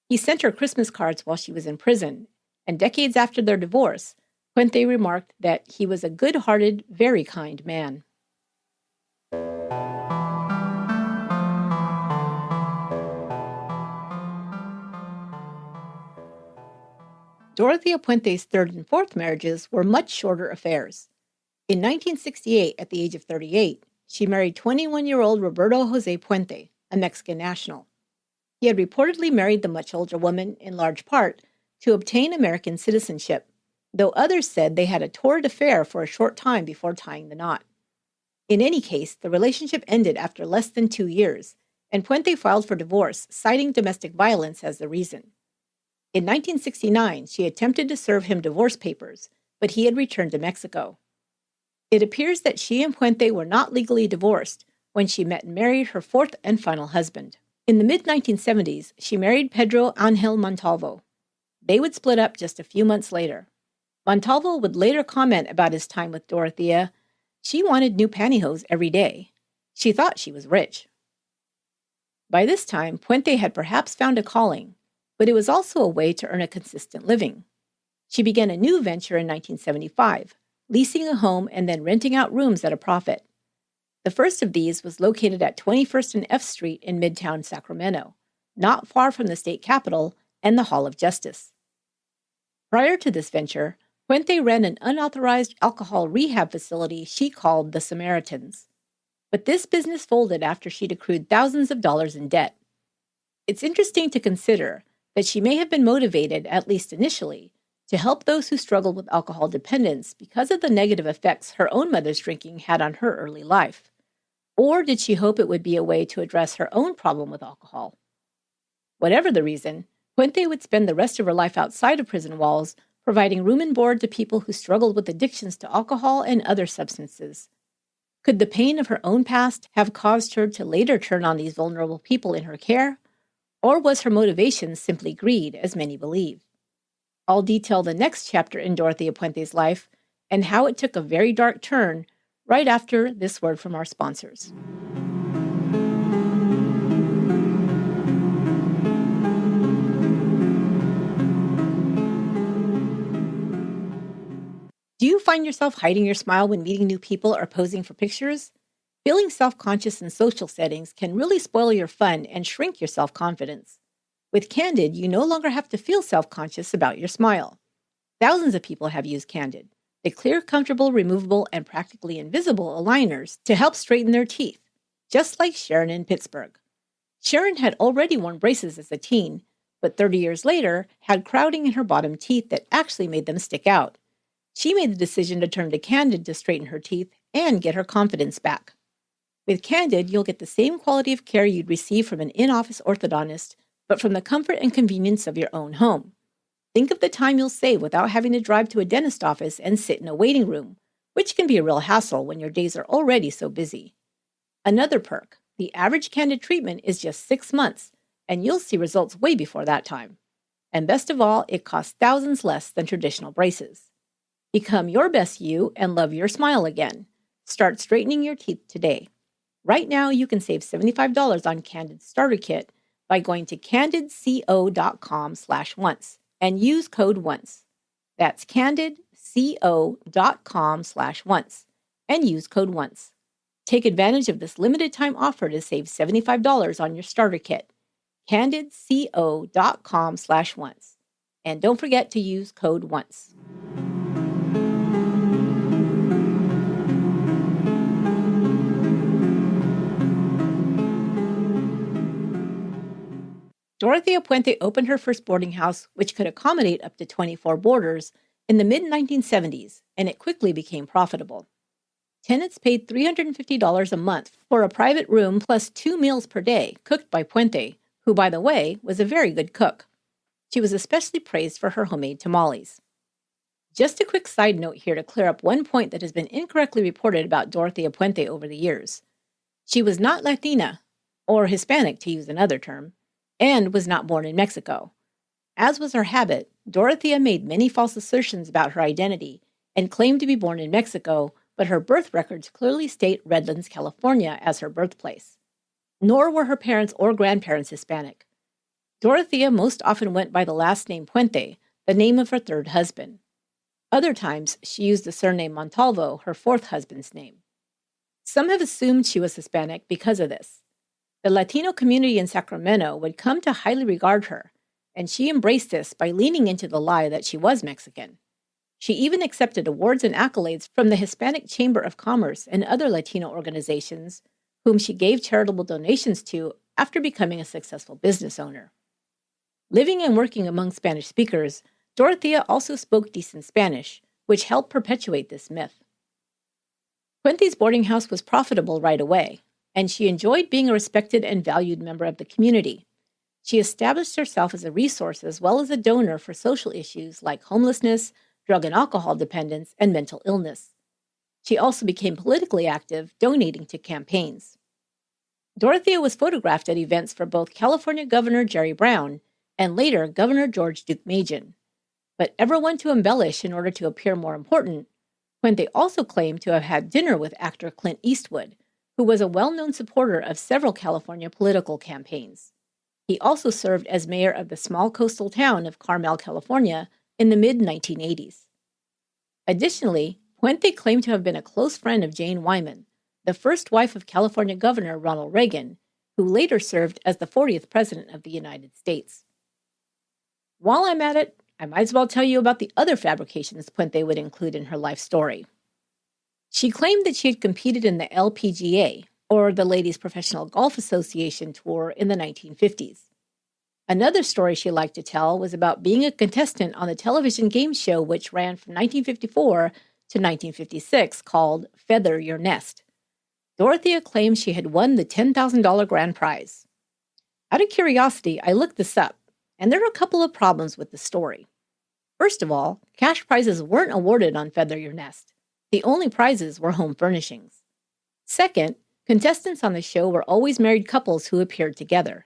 He sent her Christmas cards while she was in prison, and decades after their divorce, Puente remarked that he was a good-hearted, very kind man. Dorothea Puente's third and fourth marriages were much shorter affairs. In 1968, at the age of 38, she married 21-year-old Roberto Jose Puente, a Mexican national. He had reportedly married the much older woman, in large part, to obtain American citizenship, though others said they had a torrid affair for a short time before tying the knot. In any case, the relationship ended after less than 2 years, and Puente filed for divorce, citing domestic violence as the reason. In 1969, she attempted to serve him divorce papers, but he had returned to Mexico. It appears that she and Puente were not legally divorced when she met and married her fourth and final husband. In the mid-1970s, she married Pedro Angel Montalvo. They would split up just a few months later. Montalvo would later comment about his time with Dorothea. She wanted new pantyhose every day. She thought she was rich. By this time, Puente had perhaps found a calling, but it was also a way to earn a consistent living. She began a new venture in 1975, leasing a home and then renting out rooms at a profit. The first of these was located at 21st and F Street in Midtown Sacramento, not far from the state capitol and the Hall of Justice. Prior to this venture, Puente ran an unauthorized alcohol rehab facility she called the Samaritans. But this business folded after she'd accrued thousands of dollars in debt. It's interesting to consider that she may have been motivated, at least initially, to help those who struggled with alcohol dependence because of the negative effects her own mother's drinking had on her early life. Or did she hope it would be a way to address her own problem with alcohol? Whatever the reason, Puente would spend the rest of her life outside of prison walls, providing room and board to people who struggled with addictions to alcohol and other substances. Could the pain of her own past have caused her to later turn on these vulnerable people in her care? Or was her motivation simply greed, as many believe? I'll detail the next chapter in Dorothea Puente's life and how it took a very dark turn right after this word from our sponsors. Do you find yourself hiding your smile when meeting new people or posing for pictures? Feeling self-conscious in social settings can really spoil your fun and shrink your self-confidence. With Candid, you no longer have to feel self-conscious about your smile. Thousands of people have used Candid, the clear, comfortable, removable, and practically invisible aligners to help straighten their teeth, just like Sharon in Pittsburgh. Sharon had already worn braces as a teen, but 30 years later had crowding in her bottom teeth that actually made them stick out. She made the decision to turn to Candid to straighten her teeth and get her confidence back. With Candid, you'll get the same quality of care you'd receive from an in-office orthodontist, but from the comfort and convenience of your own home. Think of the time you'll save without having to drive to a dentist office and sit in a waiting room, which can be a real hassle when your days are already so busy. Another perk, the average Candid treatment is just 6 months, and you'll see results way before that time. And best of all, it costs thousands less than traditional braces. Become your best you and love your smile again. Start straightening your teeth today. Right now, you can save $75 on Candid's starter kit by going to candidco.com/once and use code ONCE. That's candidco.com/once and use code ONCE. Take advantage of this limited time offer to save $75 on your starter kit. candidco.com/once. And don't forget to use code ONCE. Dorothea Puente opened her first boarding house, which could accommodate up to 24 boarders, in the mid-1970s, and it quickly became profitable. Tenants paid $350 a month for a private room plus 2 meals per day, cooked by Puente, who, by the way, was a very good cook. She was especially praised for her homemade tamales. Just a quick side note here to clear up one point that has been incorrectly reported about Dorothea Puente over the years. She was not Latina, or Hispanic to use another term, and was not born in Mexico. As was her habit, Dorothea made many false assertions about her identity and claimed to be born in Mexico, but her birth records clearly state Redlands, California as her birthplace. Nor were her parents or grandparents Hispanic. Dorothea most often went by the last name Puente, the name of her third husband. Other times, she used the surname Montalvo, her fourth husband's name. Some have assumed she was Hispanic because of this. The Latino community in Sacramento would come to highly regard her, and she embraced this by leaning into the lie that she was Mexican. She even accepted awards and accolades from the Hispanic Chamber of Commerce and other Latino organizations, whom she gave charitable donations to after becoming a successful business owner. Living and working among Spanish speakers, Dorothea also spoke decent Spanish, which helped perpetuate this myth. Puente's boarding house was profitable right away, and she enjoyed being a respected and valued member of the community. She established herself as a resource as well as a donor for social issues like homelessness, drug and alcohol dependence, and mental illness. She also became politically active, donating to campaigns. Dorothea was photographed at events for both California Governor Jerry Brown and later Governor George Deukmejian. But ever one to embellish in order to appear more important, Puente also claimed to have had dinner with actor Clint Eastwood, who was a well-known supporter of several California political campaigns. He also served as mayor of the small coastal town of Carmel, California, in the mid-1980s. Additionally, Puente claimed to have been a close friend of Jane Wyman, the first wife of California Governor Ronald Reagan, who later served as the 40th President of the United States. While I'm at it, I might as well tell you about the other fabrications Puente would include in her life story. She claimed that she had competed in the LPGA, or the Ladies Professional Golf Association Tour, in the 1950s. Another story she liked to tell was about being a contestant on the television game show which ran from 1954 to 1956 called Feather Your Nest. Dorothea claimed she had won the $10,000 grand prize. Out of curiosity, I looked this up, and there are a couple of problems with the story. First of all, cash prizes weren't awarded on Feather Your Nest. The only prizes were home furnishings. Second, contestants on the show were always married couples who appeared together.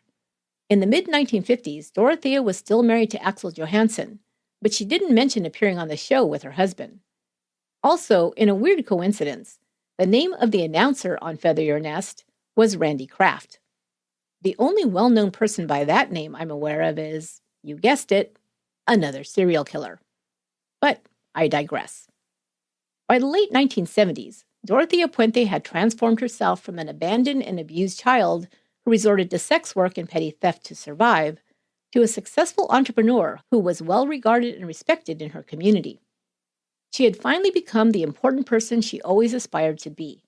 In the mid-1950s, Dorothea was still married to Axel Johansson, but she didn't mention appearing on the show with her husband. Also, in a weird coincidence, the name of the announcer on Feather Your Nest was Randy Kraft. The only well-known person by that name I'm aware of is, you guessed it, another serial killer. But I digress. By the late 1970s, Dorothea Puente had transformed herself from an abandoned and abused child who resorted to sex work and petty theft to survive to a successful entrepreneur who was well regarded and respected in her community. She had finally become the important person she always aspired to be.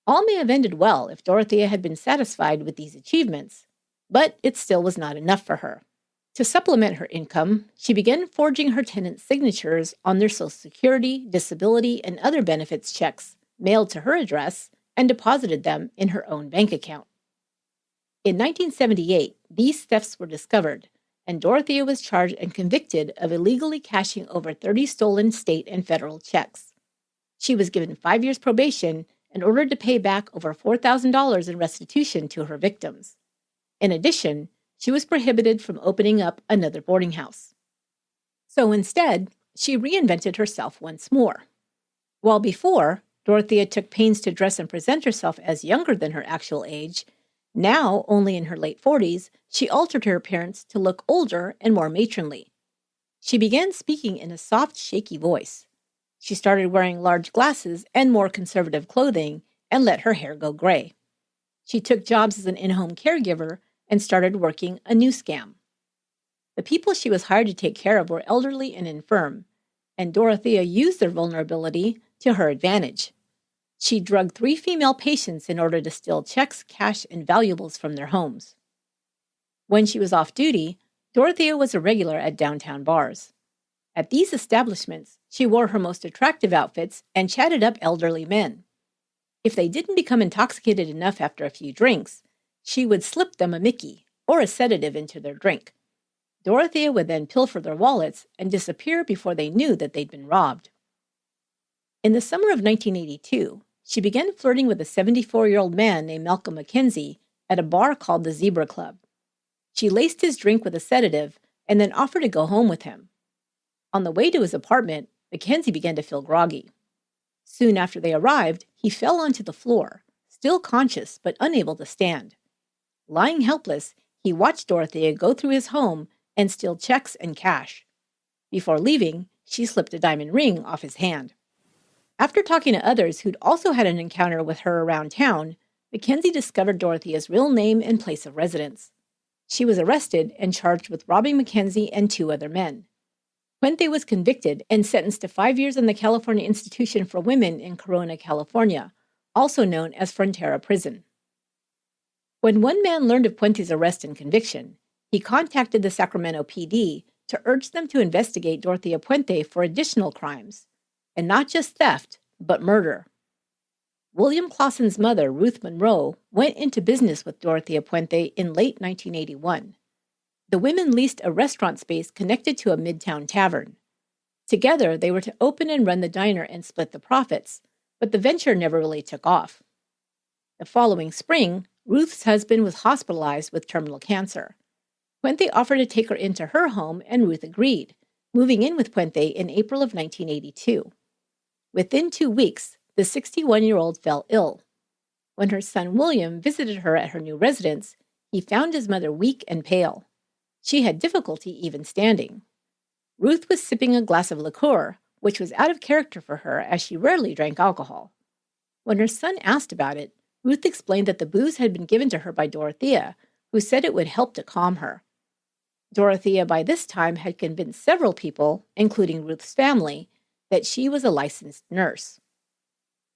All may have ended well if Dorothea had been satisfied with these achievements, but it still was not enough for her. To supplement her income, she began forging her tenants' signatures on their Social Security, disability, and other benefits checks mailed to her address and deposited them in her own bank account. In 1978, these thefts were discovered, and Dorothea was charged and convicted of illegally cashing over 30 stolen state and federal checks. She was given 5 years probation and ordered to pay back over $4,000 in restitution to her victims. In addition, she was prohibited from opening up another boarding house. So instead, she reinvented herself once more. While before, Dorothea took pains to dress and present herself as younger than her actual age, now only in her late 40s, she altered her appearance to look older and more matronly. She began speaking in a soft, shaky voice. She started wearing large glasses and more conservative clothing and let her hair go gray. She took jobs as an in-home caregiver and started working a new scam. The people she was hired to take care of were elderly and infirm, and Dorothea used their vulnerability to her advantage. She drugged 3 female patients in order to steal checks, cash, and valuables from their homes. When she was off duty, Dorothea was a regular at downtown bars. At these establishments, she wore her most attractive outfits and chatted up elderly men. If they didn't become intoxicated enough after a few drinks, she would slip them a Mickey or a sedative into their drink. Dorothea would then pilfer their wallets and disappear before they knew that they'd been robbed. In the summer of 1982, she began flirting with a 74-year-old man named Malcolm McKenzie at a bar called the Zebra Club. She laced his drink with a sedative and then offered to go home with him. On the way to his apartment, McKenzie began to feel groggy. Soon after they arrived, he fell onto the floor, still conscious but unable to stand. Lying helpless, he watched Dorothea go through his home and steal checks and cash. Before leaving, she slipped a diamond ring off his hand. After talking to others who'd also had an encounter with her around town, McKenzie discovered Dorothea's real name and place of residence. She was arrested and charged with robbing McKenzie and 2 other men. Puente was convicted and sentenced to 5 years in the California Institution for Women in Corona, California, also known as Frontera Prison. When one man learned of Puente's arrest and conviction, he contacted the Sacramento PD to urge them to investigate Dorothea Puente for additional crimes, and not just theft, but murder. William Clausen's mother, Ruth Monroe, went into business with Dorothea Puente in late 1981. The women leased a restaurant space connected to a midtown tavern. Together, they were to open and run the diner and split the profits, but the venture never really took off. The following spring, Ruth's husband was hospitalized with terminal cancer. Puente offered to take her into her home, and Ruth agreed, moving in with Puente in April of 1982. Within 2 weeks, the 61-year-old fell ill. When her son William visited her at her new residence, he found his mother weak and pale. She had difficulty even standing. Ruth was sipping a glass of liqueur, which was out of character for her as she rarely drank alcohol. When her son asked about it, Ruth explained that the booze had been given to her by Dorothea, who said it would help to calm her. Dorothea by this time had convinced several people, including Ruth's family, that she was a licensed nurse.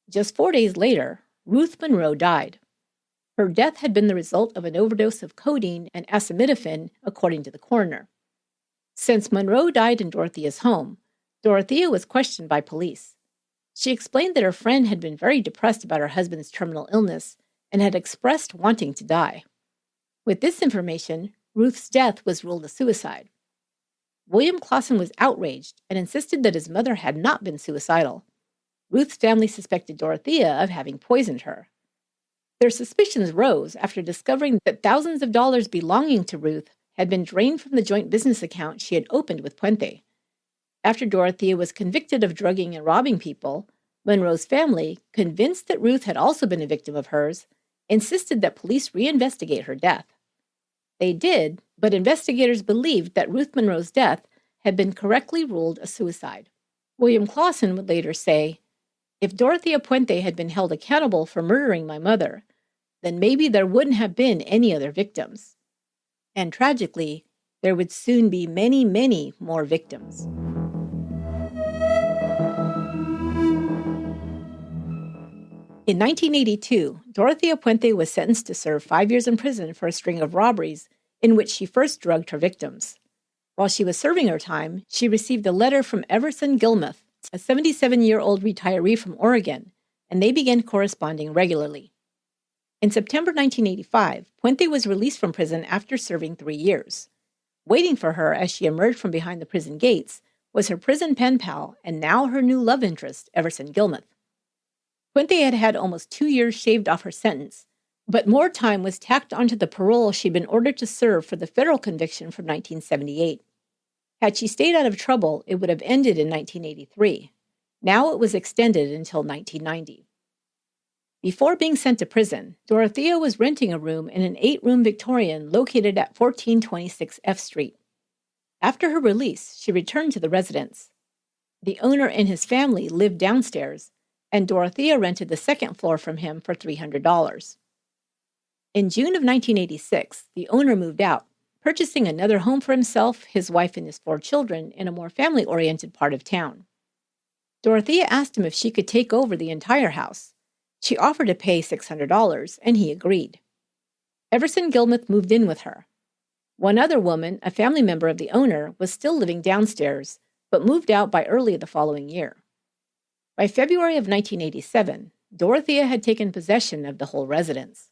Just 4 days later, Ruth Monroe died. Her death had been the result of an overdose of codeine and acetaminophen, according to the coroner. Since Monroe died in Dorothea's home, Dorothea was questioned by police. She explained that her friend had been very depressed about her husband's terminal illness and had expressed wanting to die. With this information, Ruth's death was ruled a suicide. William Clausen was outraged and insisted that his mother had not been suicidal. Ruth's family suspected Dorothea of having poisoned her. Their suspicions rose after discovering that thousands of dollars belonging to Ruth had been drained from the joint business account she had opened with Puente. After Dorothea was convicted of drugging and robbing people, Monroe's family, convinced that Ruth had also been a victim of hers, insisted that police reinvestigate her death. They did, but investigators believed that Ruth Monroe's death had been correctly ruled a suicide. William Clausen would later say, "If Dorothea Puente had been held accountable for murdering my mother, then maybe there wouldn't have been any other victims. And tragically, there would soon be many, many more victims." In 1982, Dorothea Puente was sentenced to serve 5 years in prison for a string of robberies in which she first drugged her victims. While she was serving her time, she received a letter from Everson Gilmuth, a 77-year-old retiree from Oregon, and they began corresponding regularly. In September 1985, Puente was released from prison after serving 3 years. Waiting for her as she emerged from behind the prison gates was her prison pen pal and now her new love interest, Everson Gilmuth. Puente had had almost 2 years shaved off her sentence, but more time was tacked onto the parole she'd been ordered to serve for the federal conviction from 1978. Had she stayed out of trouble, it would have ended in 1983. Now it was extended until 1990. Before being sent to prison, Dorothea was renting a room in an 8-room Victorian located at 1426 F Street. After her release, she returned to the residence. The owner and his family lived downstairs, and Dorothea rented the second floor from him for $300. In June of 1986, the owner moved out, purchasing another home for himself, his wife, and his 4 children in a more family-oriented part of town. Dorothea asked him if she could take over the entire house. She offered to pay $600, and he agreed. Everson Gilmuth moved in with her. One other woman, a family member of the owner, was still living downstairs, but moved out by early the following year. By February of 1987, Dorothea had taken possession of the whole residence.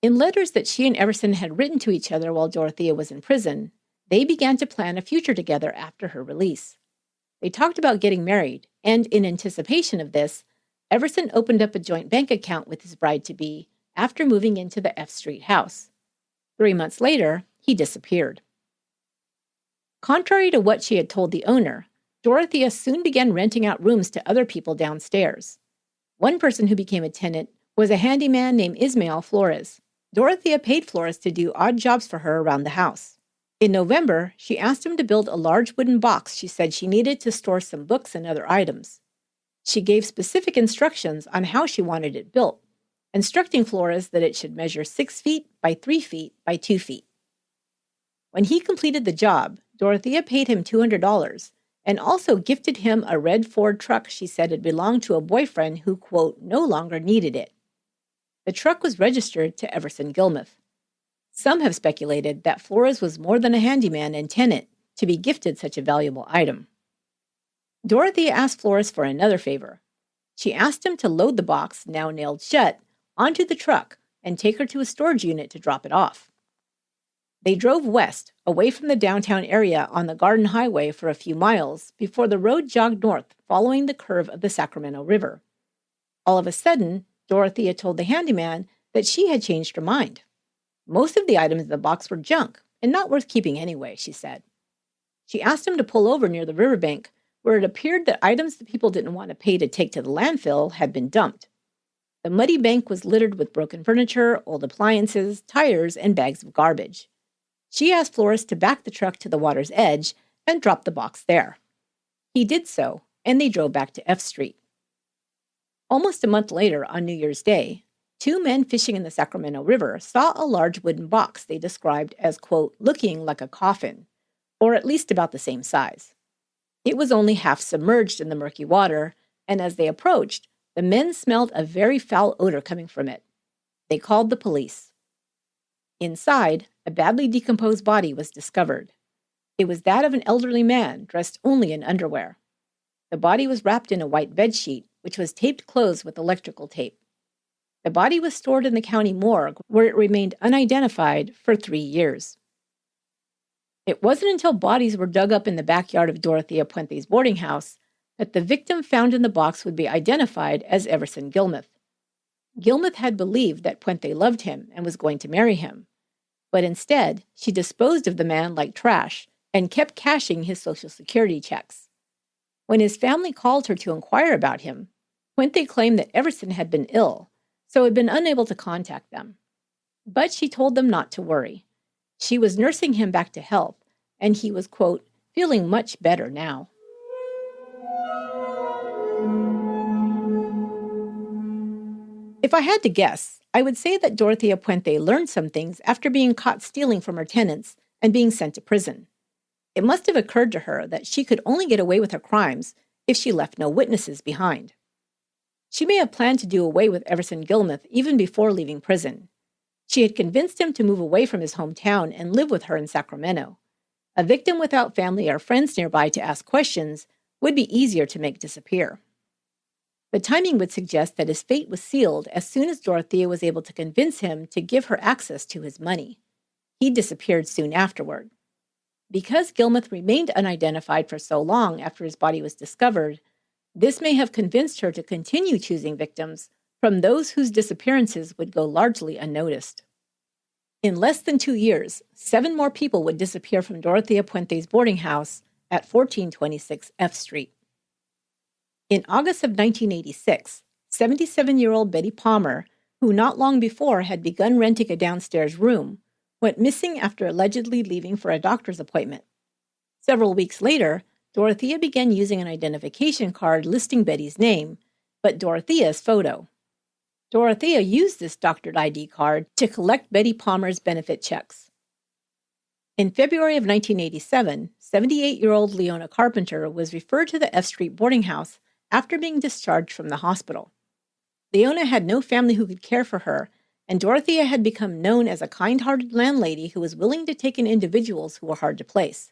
In letters that she and Everson had written to each other while Dorothea was in prison, they began to plan a future together after her release. They talked about getting married, and in anticipation of this, Everson opened up a joint bank account with his bride-to-be after moving into the F Street house. 3 months later, he disappeared. Contrary to what she had told the owner, Dorothea soon began renting out rooms to other people downstairs. One person who became a tenant was a handyman named Ismael Flores. Dorothea paid Flores to do odd jobs for her around the house. In November, she asked him to build a large wooden box she said she needed to store some books and other items. She gave specific instructions on how she wanted it built, instructing Flores that it should measure 6 feet by 3 feet by 2 feet. When he completed the job, Dorothea paid him $200 and also gifted him a red Ford truck she said had belonged to a boyfriend who, quote, no longer needed it. The truck was registered to Everson Gilmuth. Some have speculated that Flores was more than a handyman and tenant to be gifted such a valuable item. Dorothea asked Flores for another favor. She asked him to load the box, now nailed shut, onto the truck and take her to a storage unit to drop it off. They drove west, away from the downtown area on the Garden Highway for a few miles before the road jogged north, following the curve of the Sacramento River. All of a sudden, Dorothea told the handyman that she had changed her mind. Most of the items in the box were junk and not worth keeping anyway, she said. She asked him to pull over near the riverbank, where it appeared that items that people didn't want to pay to take to the landfill had been dumped. The muddy bank was littered with broken furniture, old appliances, tires, and bags of garbage. She asked Flores to back the truck to the water's edge and drop the box there. He did so, and they drove back to F Street. Almost a month later, on New Year's Day, two men fishing in the Sacramento River saw a large wooden box they described as, quote, looking like a coffin, or at least about the same size. It was only half submerged in the murky water, and as they approached, the men smelled a very foul odor coming from it. They called the police. Inside, a badly decomposed body was discovered. It was that of an elderly man dressed only in underwear. The body was wrapped in a white bedsheet, which was taped closed with electrical tape. The body was stored in the county morgue, where it remained unidentified for 3 years. It wasn't until bodies were dug up in the backyard of Dorothea Puente's boarding house that the victim found in the box would be identified as Everson Gilmuth. Gilmuth had believed that Puente loved him and was going to marry him, but instead she disposed of the man like trash and kept cashing his Social Security checks. When his family called her to inquire about him, Puente claimed that Everson had been ill, so had been unable to contact them. But she told them not to worry. She was nursing him back to health, and he was, quote, feeling much better now. If I had to guess, I would say that Dorothea Puente learned some things after being caught stealing from her tenants and being sent to prison. It must have occurred to her that she could only get away with her crimes if she left no witnesses behind. She may have planned to do away with Everson Gilmuth even before leaving prison. She had convinced him to move away from his hometown and live with her in Sacramento. A victim without family or friends nearby to ask questions would be easier to make disappear. The timing would suggest that his fate was sealed as soon as Dorothea was able to convince him to give her access to his money. He disappeared soon afterward. Because Gilmuth remained unidentified for so long after his body was discovered, this may have convinced her to continue choosing victims from those whose disappearances would go largely unnoticed. In less than 2 years, 7 more people would disappear from Dorothea Puente's boarding house at 1426 F Street. In August of 1986, 77-year-old Betty Palmer, who not long before had begun renting a downstairs room, went missing after allegedly leaving for a doctor's appointment. Several weeks later, Dorothea began using an identification card listing Betty's name, but Dorothea's photo. Dorothea used this doctored ID card to collect Betty Palmer's benefit checks. In February of 1987, 78-year-old Leona Carpenter was referred to the F Street boarding house after being discharged from the hospital. Leona had no family who could care for her, and Dorothea had become known as a kind-hearted landlady who was willing to take in individuals who were hard to place.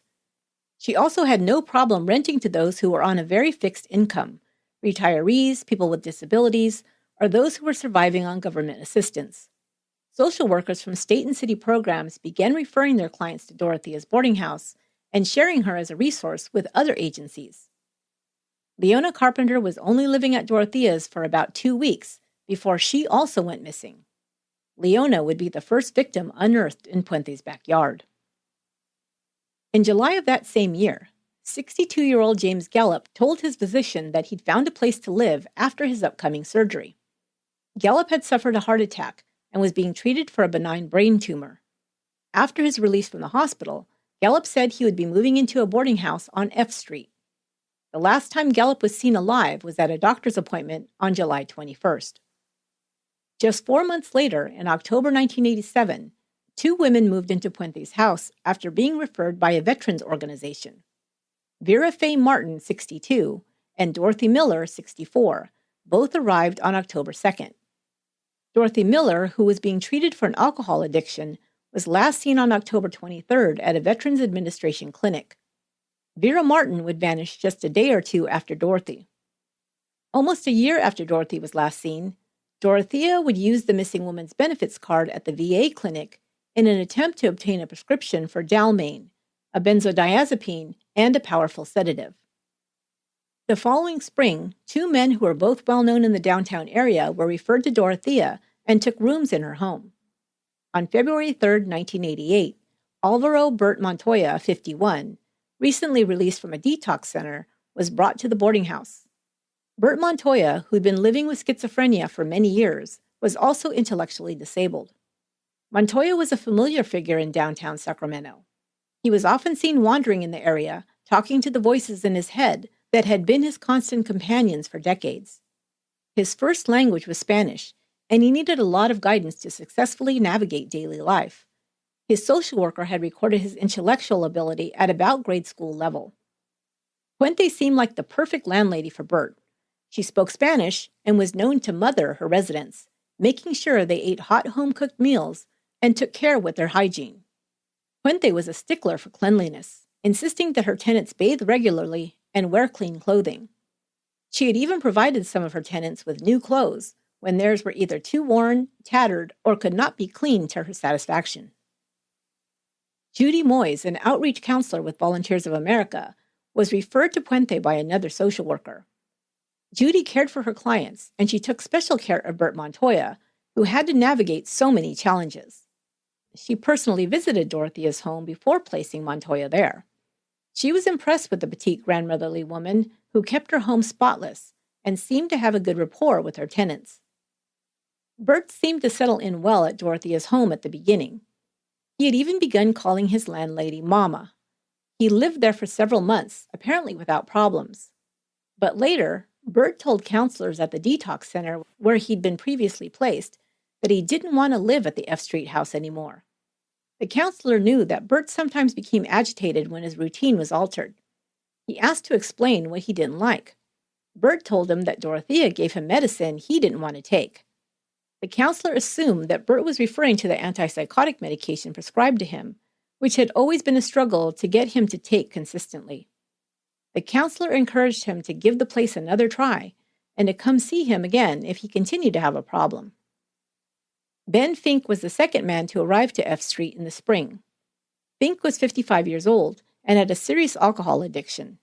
She also had no problem renting to those who were on a very fixed income, retirees, people with disabilities, or those who were surviving on government assistance. Social workers from state and city programs began referring their clients to Dorothea's boarding house and sharing her as a resource with other agencies. Leona Carpenter was only living at Dorothea's for about 2 weeks before she also went missing. Leona would be the first victim unearthed in Puente's backyard. In July of that same year, 62-year-old James Gallup told his physician that he'd found a place to live after his upcoming surgery. Gallup had suffered a heart attack and was being treated for a benign brain tumor. After his release from the hospital, Gallup said he would be moving into a boarding house on F Street. The last time Gallup was seen alive was at a doctor's appointment on July 21st. Just 4 months later, in October 1987, 2 women moved into Puente's house after being referred by a veterans organization. Vera Faye Martin, 62, and Dorothy Miller, 64, both arrived on October 2nd. Dorothy Miller, who was being treated for an alcohol addiction, was last seen on October 23rd at a Veterans Administration clinic. Vera Martin would vanish just a day or 2 after Dorothy. Almost a year after Dorothy was last seen, Dorothea would use the missing woman's benefits card at the VA clinic in an attempt to obtain a prescription for Dalmane, a benzodiazepine, and a powerful sedative. The following spring, 2 men who were both well known in the downtown area were referred to Dorothea and took rooms in her home. On February 3, 1988, Alvaro Bert Montoya, 51, recently released from a detox center, was brought to the boarding house. Bert Montoya, who'd been living with schizophrenia for many years, was also intellectually disabled. Montoya was a familiar figure in downtown Sacramento. He was often seen wandering in the area, talking to the voices in his head that had been his constant companions for decades. His first language was Spanish, and he needed a lot of guidance to successfully navigate daily life. His social worker had recorded his intellectual ability at about grade school level. Puente seemed like the perfect landlady for Bert. She spoke Spanish and was known to mother her residents, making sure they ate hot home-cooked meals and took care with their hygiene. Puente was a stickler for cleanliness, insisting that her tenants bathe regularly and wear clean clothing. She had even provided some of her tenants with new clothes when theirs were either too worn, tattered, or could not be cleaned to her satisfaction. Judy Moyes, an outreach counselor with Volunteers of America, was referred to Puente by another social worker. Judy cared for her clients, and she took special care of Bert Montoya, who had to navigate so many challenges. She personally visited Dorothea's home before placing Montoya there. She was impressed with the petite grandmotherly woman who kept her home spotless and seemed to have a good rapport with her tenants. Bert seemed to settle in well at Dorothea's home at the beginning. He had even begun calling his landlady Mama. He lived there for several months, apparently without problems. But later, Bert told counselors at the detox center where he'd been previously placed that he didn't want to live at the F Street house anymore. The counselor knew that Bert sometimes became agitated when his routine was altered. He asked to explain what he didn't like. Bert told him that Dorothea gave him medicine he didn't want to take. The counselor assumed that Bert was referring to the antipsychotic medication prescribed to him, which had always been a struggle to get him to take consistently. The counselor encouraged him to give the place another try and to come see him again if he continued to have a problem. Ben Fink was the second man to arrive to F Street in the spring. Fink was 55 years old and had a serious alcohol addiction.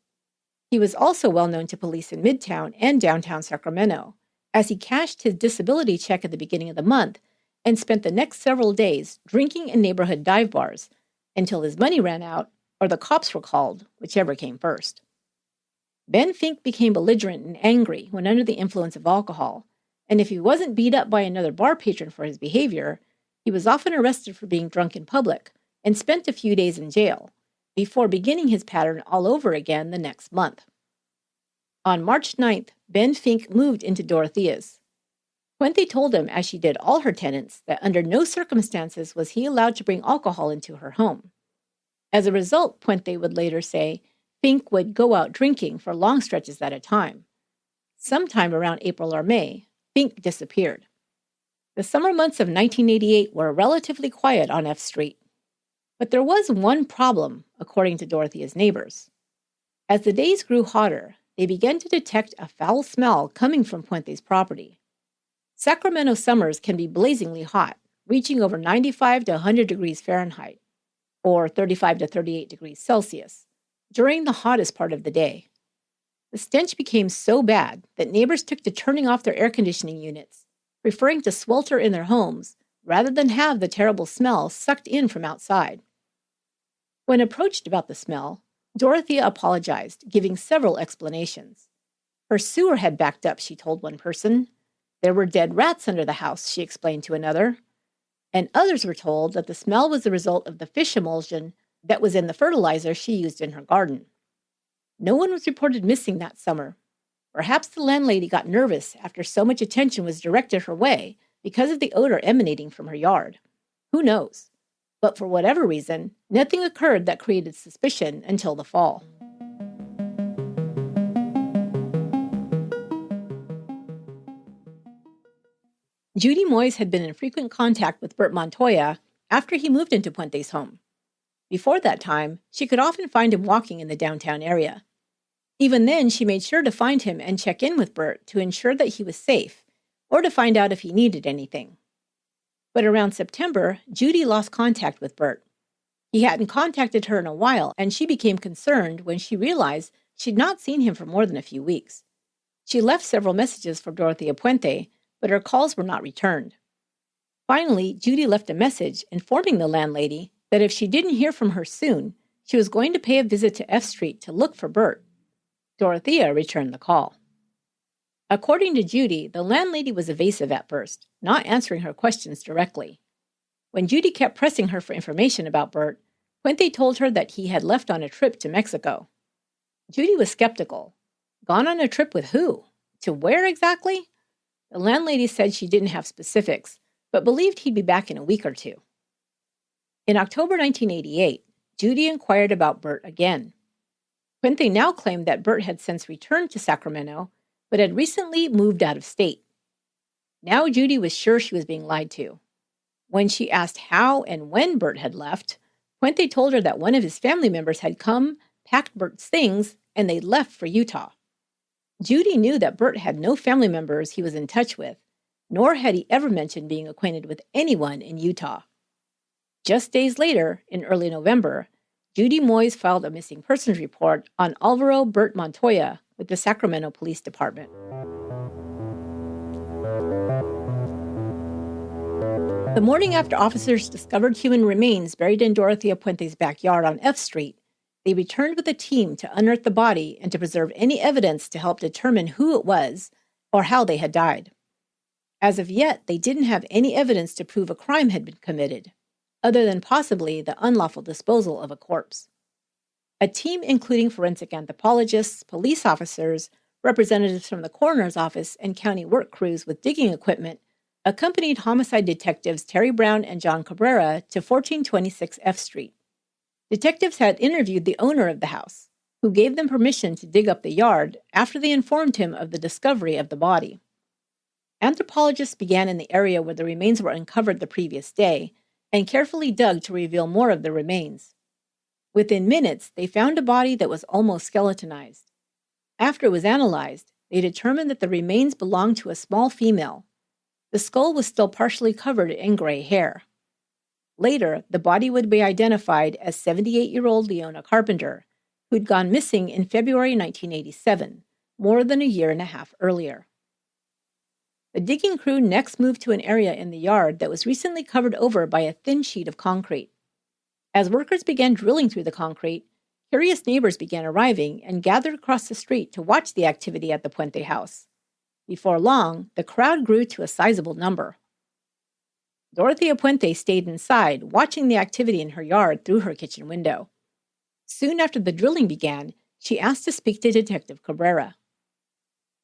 He was also well known to police in Midtown and downtown Sacramento, as he cashed his disability check at the beginning of the month and spent the next several days drinking in neighborhood dive bars until his money ran out or the cops were called, whichever came first. Ben Fink became belligerent and angry when under the influence of alcohol, and if he wasn't beat up by another bar patron for his behavior, he was often arrested for being drunk in public and spent a few days in jail, before beginning his pattern all over again the next month. On March 9th, Ben Fink moved into Dorothea's. Puente told him, as she did all her tenants, that under no circumstances was he allowed to bring alcohol into her home. As a result, Puente would later say, Fink would go out drinking for long stretches at a time. Sometime around April or May, Fink disappeared. The summer months of 1988 were relatively quiet on F Street. But there was one problem, according to Dorothea's neighbors. As the days grew hotter, they began to detect a foul smell coming from Puente's property. Sacramento summers can be blazingly hot, reaching over 95 to 100 degrees Fahrenheit, or 35 to 38 degrees Celsius, during the hottest part of the day. The stench became so bad that neighbors took to turning off their air conditioning units, preferring to swelter in their homes rather than have the terrible smell sucked in from outside. When approached about the smell, Dorothea apologized, giving several explanations. Her sewer had backed up, she told one person. There were dead rats under the house, she explained to another. And others were told that the smell was the result of the fish emulsion that was in the fertilizer she used in her garden. No one was reported missing that summer. Perhaps the landlady got nervous after so much attention was directed her way because of the odor emanating from her yard. Who knows? But for whatever reason, nothing occurred that created suspicion until the fall. Judy Moyes had been in frequent contact with Bert Montoya after he moved into Puente's home. Before that time, she could often find him walking in the downtown area. Even then, she made sure to find him and check in with Bert to ensure that he was safe, or to find out if he needed anything. But around September, Judy lost contact with Bert. He hadn't contacted her in a while, and she became concerned when she realized she'd not seen him for more than a few weeks. She left several messages for Dorothea Puente, but her calls were not returned. Finally, Judy left a message informing the landlady that if she didn't hear from her soon, she was going to pay a visit to F Street to look for Bert. Dorothea returned the call. According to Judy, the landlady was evasive at first, not answering her questions directly. When Judy kept pressing her for information about Bert, Puente told her that he had left on a trip to Mexico. Judy was skeptical. Gone on a trip with who? To where exactly? The landlady said she didn't have specifics, but believed he'd be back in a week or two. In October 1988, Judy inquired about Bert again. Puente now claimed that Bert had since returned to Sacramento, but had recently moved out of state. Now Judy was sure she was being lied to. When she asked how and when Bert had left, Puente told her that one of his family members had come, packed Bert's things, and they'd left for Utah. Judy knew that Bert had no family members he was in touch with, nor had he ever mentioned being acquainted with anyone in Utah. Just days later, in early November, Judy Moyes filed a missing persons report on Alvaro Bert Montoya with the Sacramento Police Department. The morning after officers discovered human remains buried in Dorothea Puente's backyard on F Street, they returned with a team to unearth the body and to preserve any evidence to help determine who it was or how they had died. As of yet, they didn't have any evidence to prove a crime had been committed, other than possibly the unlawful disposal of a corpse. A team including forensic anthropologists, police officers, representatives from the coroner's office, and county work crews with digging equipment accompanied homicide detectives Terry Brown and John Cabrera to 1426 F Street. Detectives had interviewed the owner of the house, who gave them permission to dig up the yard after they informed him of the discovery of the body. Anthropologists began in the area where the remains were uncovered the previous day and carefully dug to reveal more of the remains. Within minutes, they found a body that was almost skeletonized. After it was analyzed, they determined that the remains belonged to a small female. The skull was still partially covered in gray hair. Later, the body would be identified as 78-year-old Leona Carpenter, who'd gone missing in February 1987, more than a year and a half earlier. The digging crew next moved to an area in the yard that was recently covered over by a thin sheet of concrete. As workers began drilling through the concrete, curious neighbors began arriving and gathered across the street to watch the activity at the Puente house. Before long, the crowd grew to a sizable number. Dorothea Puente stayed inside, watching the activity in her yard through her kitchen window. Soon after the drilling began, she asked to speak to Detective Cabrera.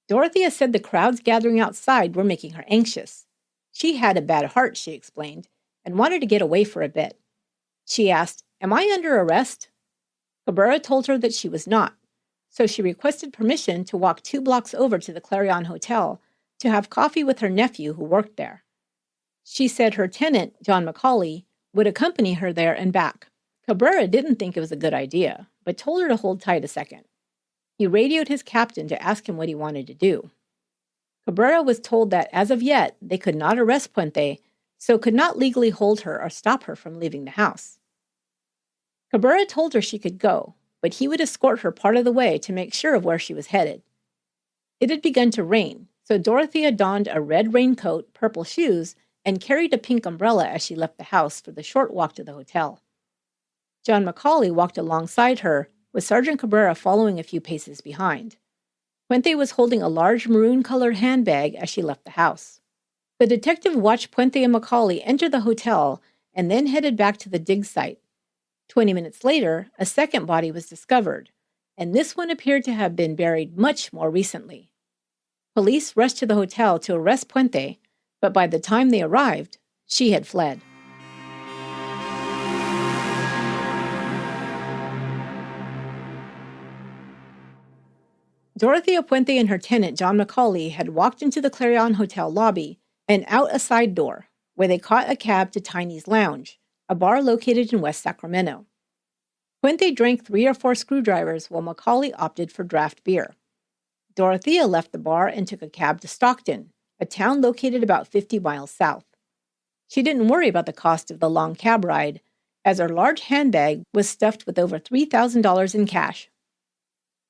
Dorothea said the crowds gathering outside were making her anxious. She had a bad heart, she explained, and wanted to get away for a bit. She asked, "Am I under arrest?" Cabrera told her that she was not, so she requested permission to walk 2 blocks over to the Clarion Hotel to have coffee with her nephew who worked there. She said her tenant, John McCauley, would accompany her there and back. Cabrera didn't think it was a good idea, but told her to hold tight a second. He radioed his captain to ask him what he wanted to do. Cabrera was told that as of yet, they could not arrest Puente, so could not legally hold her or stop her from leaving the house. Cabrera told her she could go, but he would escort her part of the way to make sure of where she was headed. It had begun to rain, so Dorothea donned a red raincoat, purple shoes, and carried a pink umbrella as she left the house for the short walk to the hotel. John McCauley walked alongside her, with Sergeant Cabrera following a few paces behind. Puente was holding a large maroon-colored handbag as she left the house. The detective watched Puente and McCauley enter the hotel and then headed back to the dig site. 20 minutes later, a second body was discovered, and this one appeared to have been buried much more recently. Police rushed to the hotel to arrest Puente, but by the time they arrived, she had fled. Dorothea Puente and her tenant, John McCauley, had walked into the Clarion Hotel lobby and out a side door, where they caught a cab to Tiny's Lounge, a bar located in West Sacramento. Puente drank 3 or 4 screwdrivers while McCauley opted for draft beer. Dorothea left the bar and took a cab to Stockton, a town located about 50 miles south. She didn't worry about the cost of the long cab ride, as her large handbag was stuffed with over $3,000 in cash.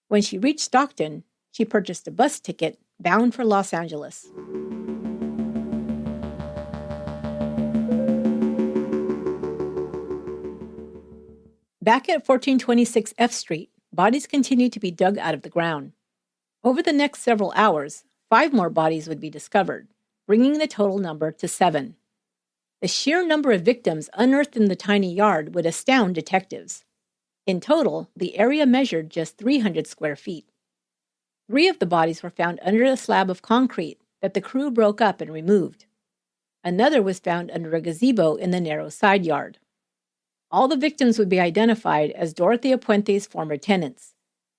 When she reached Stockton, she purchased a bus ticket bound for Los Angeles. Back at 1426 F Street, bodies continued to be dug out of the ground. Over the next several hours, 5 more bodies would be discovered, bringing the total number to 7. The sheer number of victims unearthed in the tiny yard would astound detectives. In total, the area measured just 300 square feet. 3 of the bodies were found under a slab of concrete that the crew broke up and removed. Another was found under a gazebo in the narrow side yard. All the victims would be identified as Dorothea Puente's former tenants: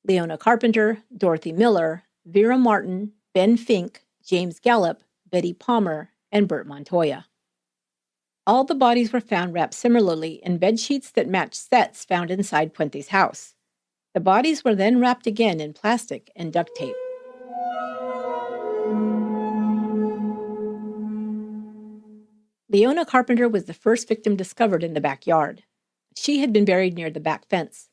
Leona Carpenter, Dorothy Miller, Vera Martin, Ben Fink, James Gallup, Betty Palmer, and Bert Montoya. All the bodies were found wrapped similarly in bed sheets that matched sets found inside Puente's house. The bodies were then wrapped again in plastic and duct tape. Leona Carpenter was the first victim discovered in the backyard. She had been buried near the back fence.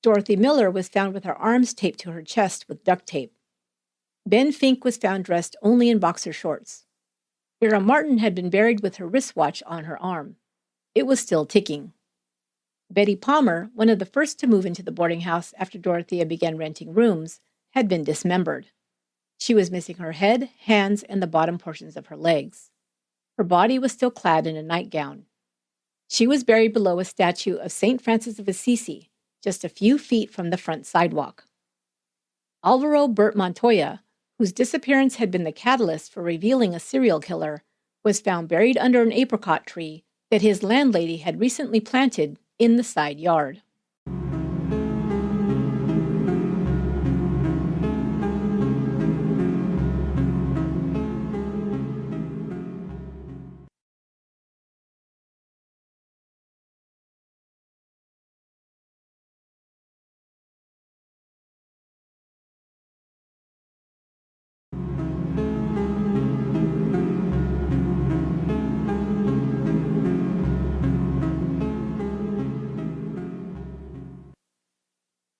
Dorothy Miller was found with her arms taped to her chest with duct tape. Ben Fink was found dressed only in boxer shorts. Vera Martin had been buried with her wristwatch on her arm. It was still ticking. Betty Palmer, one of the first to move into the boarding house after Dorothea began renting rooms, had been dismembered. She was missing her head, hands, and the bottom portions of her legs. Her body was still clad in a nightgown. She was buried below a statue of St. Francis of Assisi, just a few feet from the front sidewalk. Alvaro Bert Montoya, whose disappearance had been the catalyst for revealing a serial killer, was found buried under an apricot tree that his landlady had recently planted in the side yard.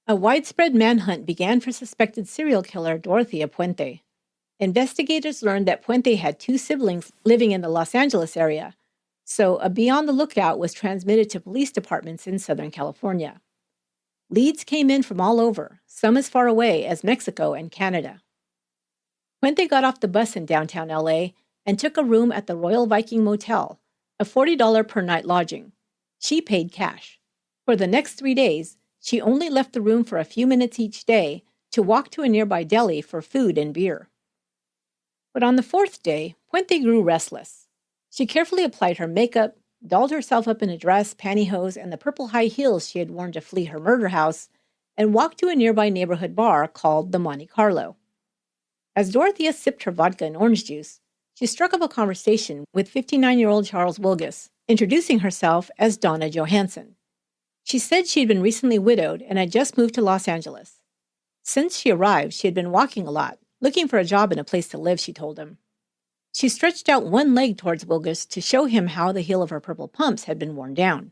A widespread manhunt began for suspected serial killer Dorothea Puente. Investigators learned that Puente had 2 siblings living in the Los Angeles area, so a Be on the Lookout was transmitted to police departments in Southern California. Leads came in from all over, some as far away as Mexico and Canada. Puente got off the bus in downtown LA and took a room at the Royal Viking Motel, a $40 per night lodging. She paid cash. For the next 3 days, she only left the room for a few minutes each day to walk to a nearby deli for food and beer. But on the 4th day, Puente grew restless. She carefully applied her makeup, dolled herself up in a dress, pantyhose, and the purple high heels she had worn to flee her murder house, and walked to a nearby neighborhood bar called the Monte Carlo. As Dorothea sipped her vodka and orange juice, she struck up a conversation with 59-year-old Charles Wilgus, introducing herself as Donna Johansson. She said she had been recently widowed and had just moved to Los Angeles. Since she arrived, she had been walking a lot, looking for a job and a place to live, she told him. She stretched out one leg towards Wilgus to show him how the heel of her purple pumps had been worn down.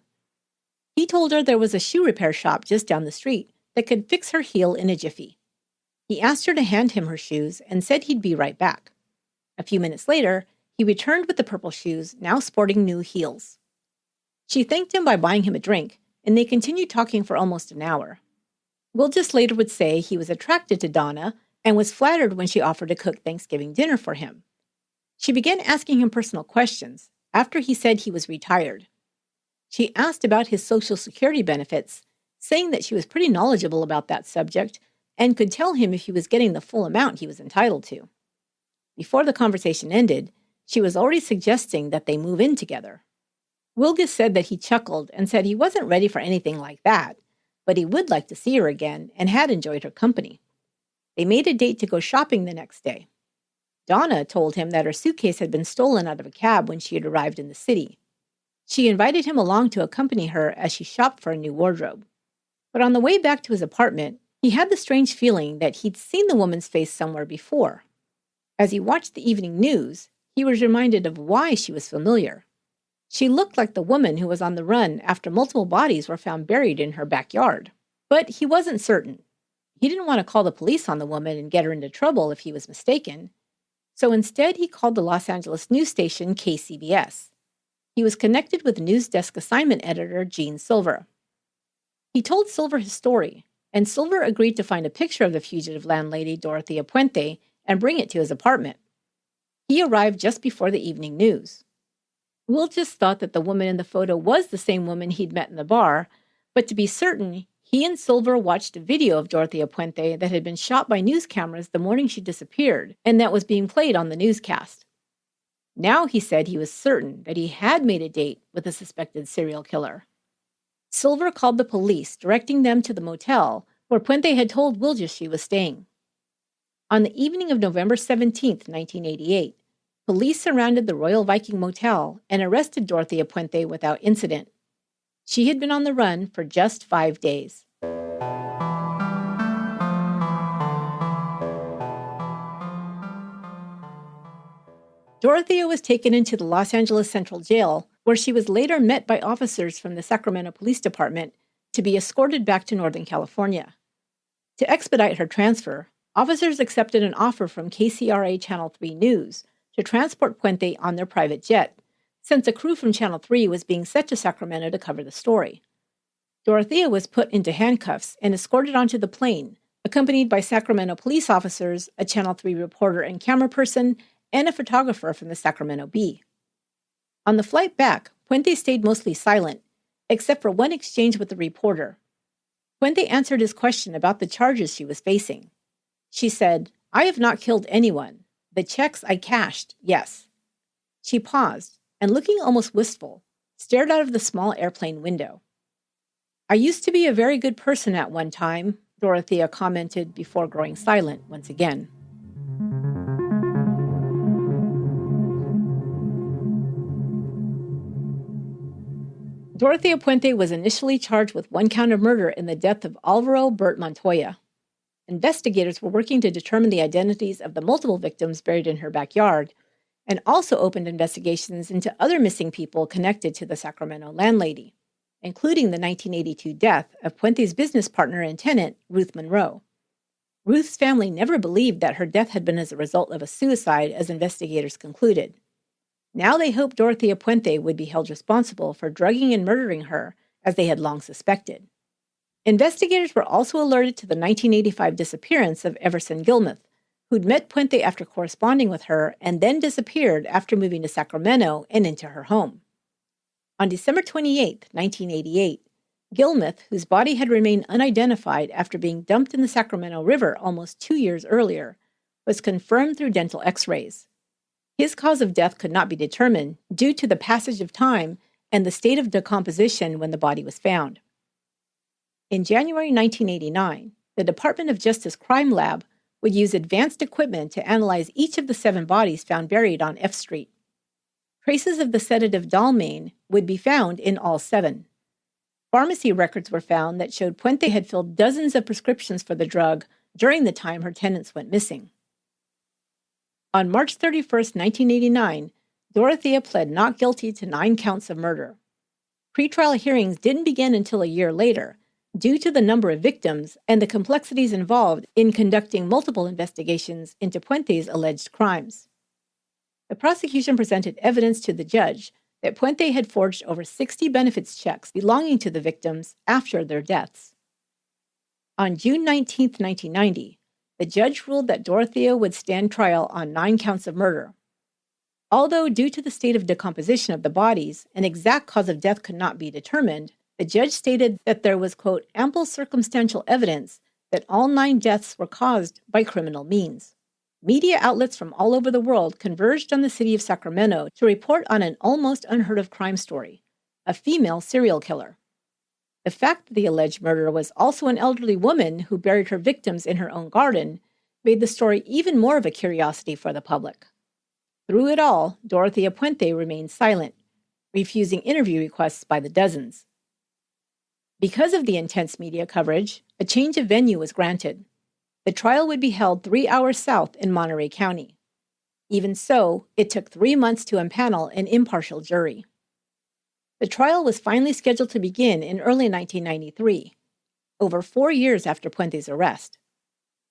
He told her there was a shoe repair shop just down the street that could fix her heel in a jiffy. He asked her to hand him her shoes and said he'd be right back. A few minutes later, he returned with the purple shoes, now sporting new heels. She thanked him by buying him a drink, and they continued talking for almost an hour. Wilgus later would say he was attracted to Donna and was flattered when she offered to cook Thanksgiving dinner for him. She began asking him personal questions after he said he was retired. She asked about his Social Security benefits, saying that she was pretty knowledgeable about that subject and could tell him if he was getting the full amount he was entitled to. Before the conversation ended, she was already suggesting that they move in together. Wilgus said that he chuckled and said he wasn't ready for anything like that, but he would like to see her again and had enjoyed her company. They made a date to go shopping the next day. Donna told him that her suitcase had been stolen out of a cab when she had arrived in the city. She invited him along to accompany her as she shopped for a new wardrobe. But on the way back to his apartment, he had the strange feeling that he'd seen the woman's face somewhere before. As he watched the evening news, he was reminded of why she was familiar. She looked like the woman who was on the run after multiple bodies were found buried in her backyard. But he wasn't certain. He didn't want to call the police on the woman and get her into trouble if he was mistaken. So instead, he called the Los Angeles news station KCBS. He was connected with news desk assignment editor Gene Silver. He told Silver his story, and Silver agreed to find a picture of the fugitive landlady Dorothea Puente and bring it to his apartment. He arrived just before the evening news. Will just thought that the woman in the photo was the same woman he'd met in the bar, but to be certain, he and Silver watched a video of Dorothea Puente that had been shot by news cameras the morning she disappeared, and that was being played on the newscast. Now he said he was certain that he had made a date with the suspected serial killer. Silver called the police, directing them to the motel where Puente had told Wilgis she was staying. On the evening of November 17, 1988, police surrounded the Royal Viking Motel and arrested Dorothea Puente without incident. She had been on the run for just 5 days. Dorothea was taken into the Los Angeles Central Jail, where she was later met by officers from the Sacramento Police Department to be escorted back to Northern California. To expedite her transfer, officers accepted an offer from KCRA Channel 3 News to transport Puente on their private jet, since a crew from Channel 3 was being sent to Sacramento to cover the story. Dorothea was put into handcuffs and escorted onto the plane, accompanied by Sacramento police officers, a Channel 3 reporter and camera person, and a photographer from the Sacramento Bee. On the flight back, Puente stayed mostly silent, except for one exchange with the reporter. Puente answered his question about the charges she was facing. She said, "I have not killed anyone. The checks I cashed, yes." She paused, and looking almost wistful, stared out of the small airplane window. "I used to be a very good person at one time," Dorothea commented before growing silent once again. Dorothea Puente was initially charged with 1 count of murder in the death of Alvaro Bert Montoya. Investigators were working to determine the identities of the multiple victims buried in her backyard, and also opened investigations into other missing people connected to the Sacramento landlady, including the 1982 death of Puente's business partner and tenant, Ruth Monroe. Ruth's family never believed that her death had been as a result of a suicide, as investigators concluded. Now they hoped Dorothea Puente would be held responsible for drugging and murdering her, as they had long suspected. Investigators were also alerted to the 1985 disappearance of Everson Gilmuth, who'd met Puente after corresponding with her and then disappeared after moving to Sacramento and into her home. On December 28, 1988, Gilmuth, whose body had remained unidentified after being dumped in the Sacramento River almost 2 years earlier, was confirmed through dental x-rays. His cause of death could not be determined due to the passage of time and the state of decomposition when the body was found. In January 1989, the Department of Justice Crime Lab would use advanced equipment to analyze each of the 7 bodies found buried on F Street. Traces of the sedative Dalmane would be found in all 7. Pharmacy records were found that showed Puente had filled dozens of prescriptions for the drug during the time her tenants went missing. On March 31, 1989, Dorothea pled not guilty to 9 counts of murder. Pretrial hearings didn't begin until a year later, due to the number of victims and the complexities involved in conducting multiple investigations into Puente's alleged crimes. The prosecution presented evidence to the judge that Puente had forged over 60 benefits checks belonging to the victims after their deaths. On June 19, 1990, the judge ruled that Dorothea would stand trial on 9 counts of murder. Although due to the state of decomposition of the bodies, an exact cause of death could not be determined, the judge stated that there was, quote, ample circumstantial evidence that all 9 deaths were caused by criminal means. Media outlets from all over the world converged on the city of Sacramento to report on an almost unheard-of crime story, a female serial killer. The fact that the alleged murderer was also an elderly woman who buried her victims in her own garden made the story even more of a curiosity for the public. Through it all, Dorothea Puente remained silent, refusing interview requests by the dozens. Because of the intense media coverage, a change of venue was granted. The trial would be held 3 hours south in Monterey County. Even so, it took 3 months to impanel an impartial jury. The trial was finally scheduled to begin in early 1993, over 4 years after Puente's arrest.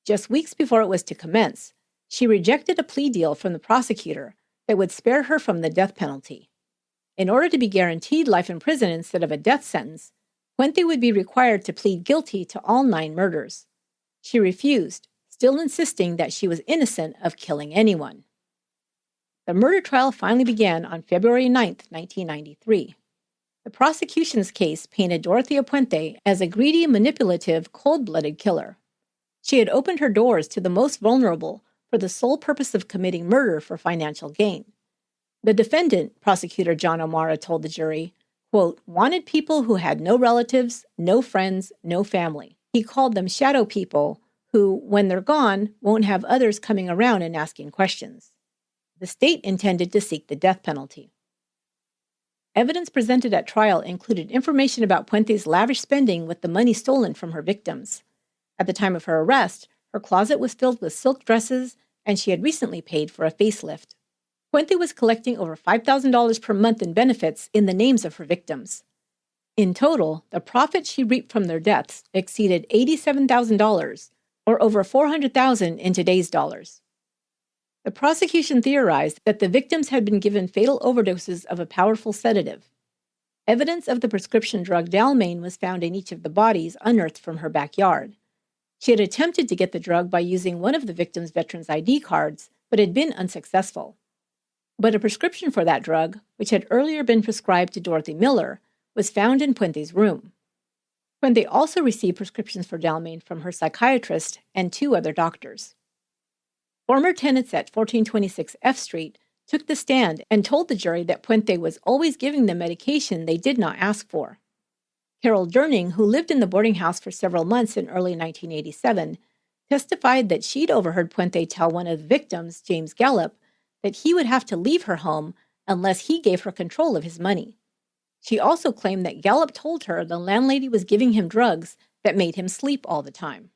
Just weeks before it was to commence, she rejected a plea deal from the prosecutor that would spare her from the death penalty. In order to be guaranteed life in prison instead of a death sentence, Puente would be required to plead guilty to all 9 murders. She refused, still insisting that she was innocent of killing anyone. The murder trial finally began on February 9, 1993. The prosecution's case painted Dorothea Puente as a greedy, manipulative, cold-blooded killer. She had opened her doors to the most vulnerable for the sole purpose of committing murder for financial gain. The defendant, Prosecutor John O'Mara told the jury, quote, wanted people who had no relatives, no friends, no family. He called them shadow people who, when they're gone, won't have others coming around and asking questions. The state intended to seek the death penalty. Evidence presented at trial included information about Puente's lavish spending with the money stolen from her victims. At the time of her arrest, her closet was filled with silk dresses, and she had recently paid for a facelift. Puente was collecting over $5,000 per month in benefits in the names of her victims. In total, the profit she reaped from their deaths exceeded $87,000, or over $400,000 in today's dollars. The prosecution theorized that the victims had been given fatal overdoses of a powerful sedative. Evidence of the prescription drug Dalmane was found in each of the bodies unearthed from her backyard. She had attempted to get the drug by using one of the victims' veterans' ID cards, but had been unsuccessful. But a prescription for that drug, which had earlier been prescribed to Dorothy Miller, was found in Puente's room. Puente also received prescriptions for Dalmane from her psychiatrist and 2 other doctors. Former tenants at 1426 F Street took the stand and told the jury that Puente was always giving them medication they did not ask for. Carol Durning, who lived in the boarding house for several months in early 1987, testified that she'd overheard Puente tell one of the victims, James Gallup, that he would have to leave her home unless he gave her control of his money. She also claimed that Gallup told her the landlady was giving him drugs that made him sleep all the time.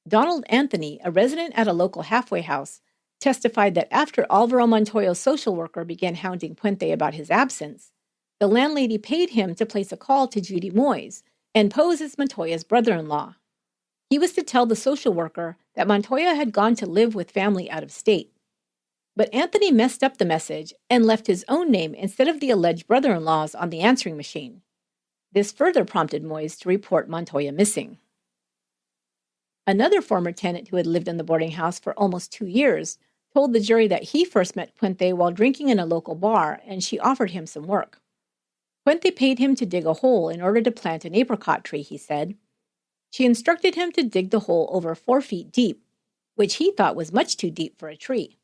Donald Anthony, a resident at a local halfway house, testified that after Alvaro Montoya's social worker began hounding Puente about his absence, the landlady paid him to place a call to Judy Moyes and pose as Montoya's brother-in-law. He was to tell the social worker that Montoya had gone to live with family out of state. But Anthony messed up the message and left his own name instead of the alleged brother-in-law's on the answering machine. This further prompted Moyes to report Montoya missing. Another former tenant who had lived in the boarding house for almost 2 years told the jury that he first met Puente while drinking in a local bar, and she offered him some work. Puente paid him to dig a hole in order to plant an apricot tree, he said. She instructed him to dig the hole over 4 feet deep, which he thought was much too deep for a tree.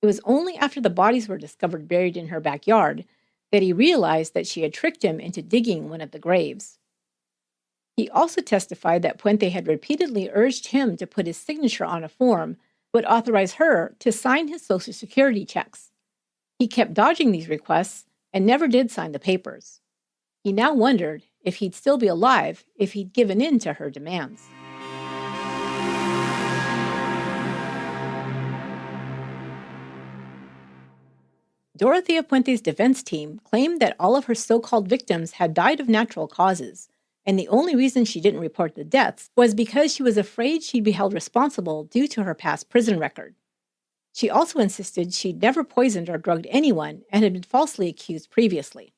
It was only after the bodies were discovered buried in her backyard that he realized that she had tricked him into digging one of the graves. He also testified that Puente had repeatedly urged him to put his signature on a form, but authorized her to sign his Social Security checks. He kept dodging these requests and never did sign the papers. He now wondered if he'd still be alive if he'd given in to her demands. Dorothea Puente's defense team claimed that all of her so-called victims had died of natural causes, and the only reason she didn't report the deaths was because she was afraid she'd be held responsible due to her past prison record. She also insisted she'd never poisoned or drugged anyone and had been falsely accused previously.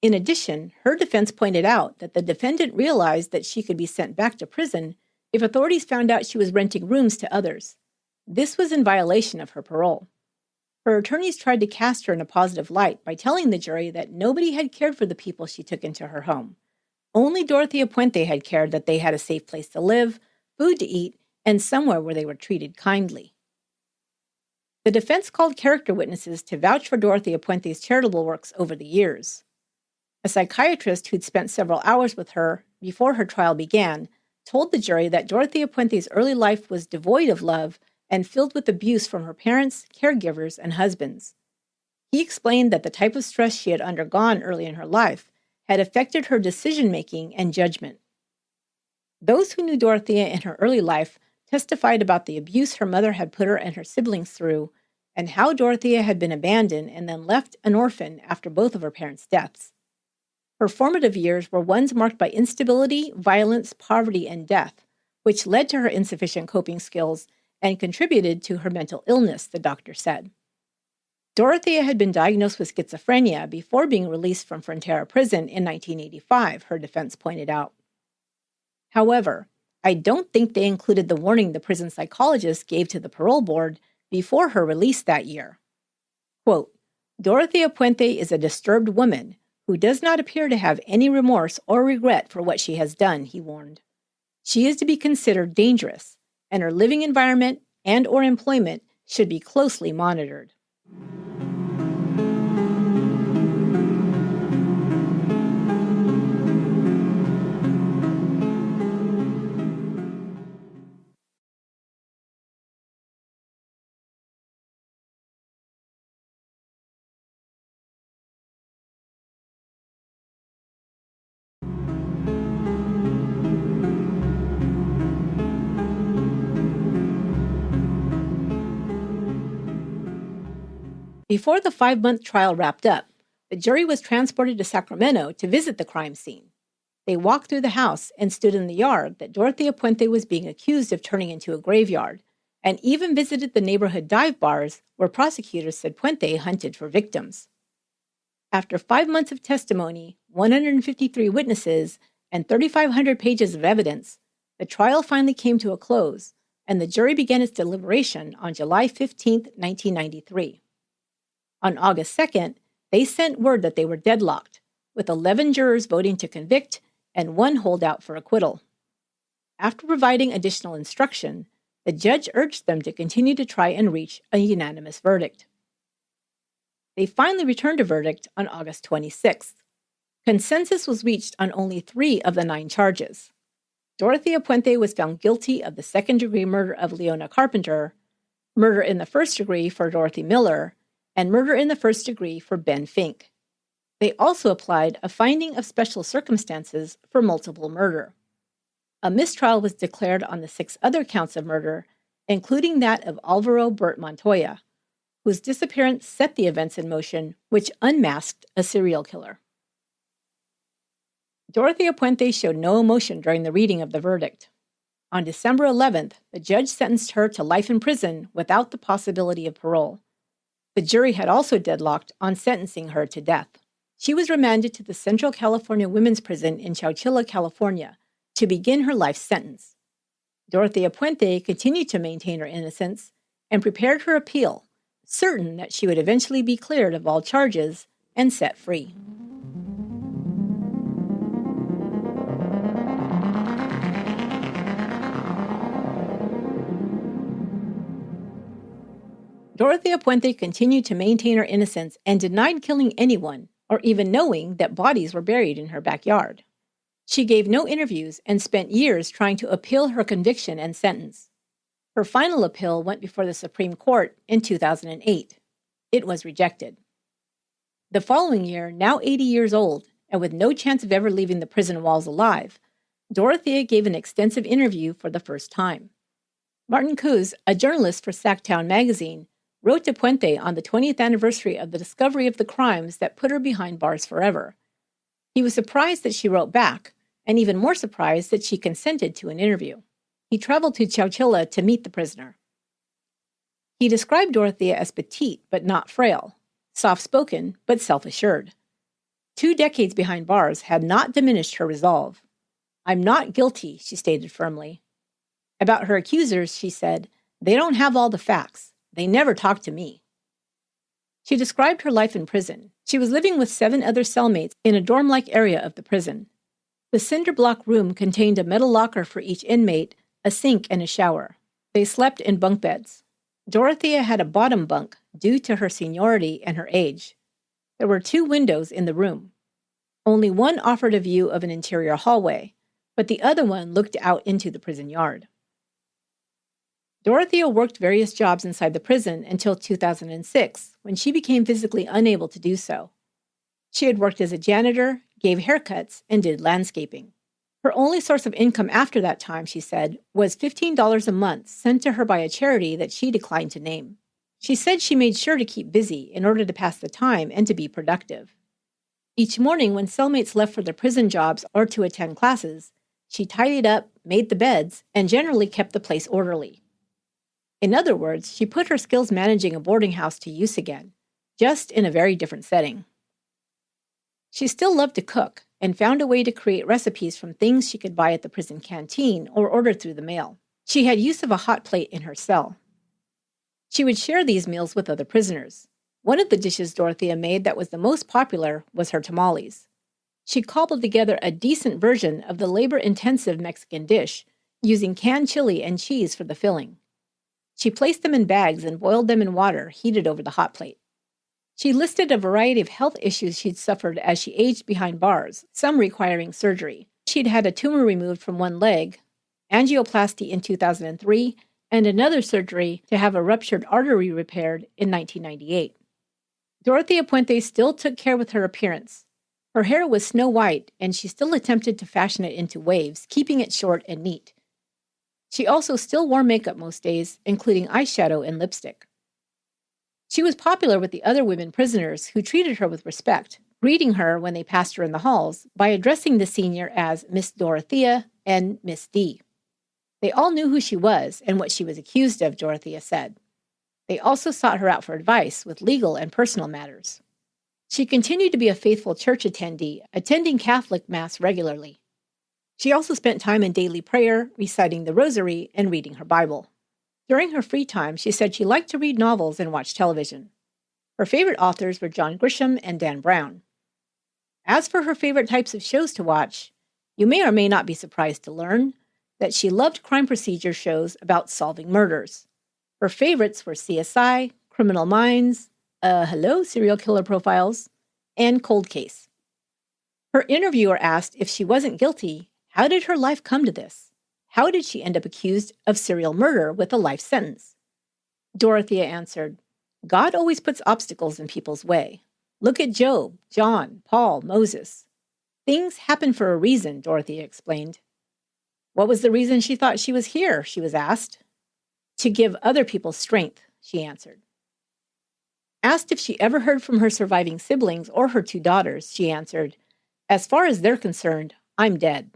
In addition, her defense pointed out that the defendant realized that she could be sent back to prison if authorities found out she was renting rooms to others. This was in violation of her parole. Her attorneys tried to cast her in a positive light by telling the jury that nobody had cared for the people she took into her home. Only Dorothea Puente had cared that they had a safe place to live, food to eat, and somewhere where they were treated kindly. The defense called character witnesses to vouch for Dorothea Puente's charitable works over the years. A psychiatrist who'd spent several hours with her before her trial began told the jury that Dorothea Puente's early life was devoid of love and filled with abuse from her parents, caregivers, and husbands. He explained that the type of stress she had undergone early in her life had affected her decision-making and judgment. Those who knew Dorothea in her early life testified about the abuse her mother had put her and her siblings through, and how Dorothea had been abandoned and then left an orphan after both of her parents' deaths. Her formative years were ones marked by instability, violence, poverty, and death, which led to her insufficient coping skills and contributed to her mental illness, the doctor said. Dorothea had been diagnosed with schizophrenia before being released from Frontera Prison in 1985, her defense pointed out. However, I don't think they included the warning the prison psychologist gave to the parole board before her release that year. Quote, Dorothea Puente is a disturbed woman who does not appear to have any remorse or regret for what she has done, he warned. She is to be considered dangerous, and her living environment and or employment should be closely monitored. Before the 5-month trial wrapped up, the jury was transported to Sacramento to visit the crime scene. They walked through the house and stood in the yard that Dorothea Puente was being accused of turning into a graveyard, and even visited the neighborhood dive bars where prosecutors said Puente hunted for victims. After 5 months of testimony, 153 witnesses, and 3,500 pages of evidence, the trial finally came to a close, and the jury began its deliberation on July 15, 1993. On August 2nd, they sent word that they were deadlocked, with 11 jurors voting to convict and 1 holdout for acquittal. After providing additional instruction, the judge urged them to continue to try and reach a unanimous verdict. They finally returned a verdict on August 26th. Consensus was reached on only 3 of the 9 charges. Dorothea Puente was found guilty of the second-degree murder of Leona Carpenter, murder in the first degree for Dorothy Miller, and murder in the first degree for Ben Fink. They also applied a finding of special circumstances for multiple murder. A mistrial was declared on the 6 other counts of murder, including that of Alvaro Bert Montoya, whose disappearance set the events in motion which unmasked a serial killer. Dorothea Puente showed no emotion during the reading of the verdict. On December 11th, the judge sentenced her to life in prison without the possibility of parole. The jury had also deadlocked on sentencing her to death. She was remanded to the Central California Women's Prison in Chowchilla, California, to begin her life sentence. Dorothea Puente continued to maintain her innocence and prepared her appeal, certain that she would eventually be cleared of all charges and set free. Dorothea Puente continued to maintain her innocence and denied killing anyone or even knowing that bodies were buried in her backyard. She gave no interviews and spent years trying to appeal her conviction and sentence. Her final appeal went before the Supreme Court in 2008. It was rejected. The following year, now 80 years old and with no chance of ever leaving the prison walls alive, Dorothea gave an extensive interview for the first time. Martin Coos, a journalist for Sactown magazine, wrote to Puente on the 20th anniversary of the discovery of the crimes that put her behind bars forever. He was surprised that she wrote back, and even more surprised that she consented to an interview. He traveled to Chowchilla to meet the prisoner. He described Dorothea as petite but not frail, soft-spoken but self-assured. 2 decades behind bars had not diminished her resolve. "I'm not guilty," she stated firmly. About her accusers, she said, "They don't have all the facts. They never talk to me." She described her life in prison. She was living with 7 other cellmates in a dorm-like area of the prison. The cinder block room contained a metal locker for each inmate, a sink, and a shower. They slept in bunk beds. Dorothea had a bottom bunk due to her seniority and her age. There were 2 windows in the room. Only one offered a view of an interior hallway, but the other one looked out into the prison yard. Dorothea worked various jobs inside the prison until 2006, when she became physically unable to do so. She had worked as a janitor, gave haircuts, and did landscaping. Her only source of income after that time, she said, was $15 a month sent to her by a charity that she declined to name. She said she made sure to keep busy in order to pass the time and to be productive. Each morning when cellmates left for their prison jobs or to attend classes, she tidied up, made the beds, and generally kept the place orderly. In other words, she put her skills managing a boarding house to use again, just in a very different setting. She still loved to cook and found a way to create recipes from things she could buy at the prison canteen or order through the mail. She had use of a hot plate in her cell. She would share these meals with other prisoners. One of the dishes Dorothea made that was the most popular was her tamales. She cobbled together a decent version of the labor-intensive Mexican dish, using canned chili and cheese for the filling. She placed them in bags and boiled them in water heated over the hot plate. She listed a variety of health issues she'd suffered as she aged behind bars, some requiring surgery. She'd had a tumor removed from one leg, angioplasty in 2003, and another surgery to have a ruptured artery repaired in 1998. Dorothea Puente still took care with her appearance. Her hair was snow white, and she still attempted to fashion it into waves, keeping it short and neat. She also still wore makeup most days, including eyeshadow and lipstick. She was popular with the other women prisoners who treated her with respect, greeting her when they passed her in the halls by addressing the senior as Miss Dorothea and Miss D. They all knew who she was and what she was accused of, Dorothea said. They also sought her out for advice with legal and personal matters. She continued to be a faithful church attendee, attending Catholic Mass regularly. She also spent time in daily prayer, reciting the rosary, and reading her Bible. During her free time, she said she liked to read novels and watch television. Her favorite authors were John Grisham and Dan Brown. As for her favorite types of shows to watch, you may or may not be surprised to learn that she loved crime procedure shows about solving murders. Her favorites were CSI, Criminal Minds, Serial Killer Profiles, and Cold Case. Her interviewer asked if she wasn't guilty, how did her life come to this? How did she end up accused of serial murder with a life sentence? Dorothea answered, God always puts obstacles in people's way. Look at Job, John, Paul, Moses. Things happen for a reason, Dorothea explained. What was the reason she thought she was here, she was asked. To give other people strength, she answered. Asked if she ever heard from her surviving siblings or her 2 daughters, she answered, as far as they're concerned, I'm dead.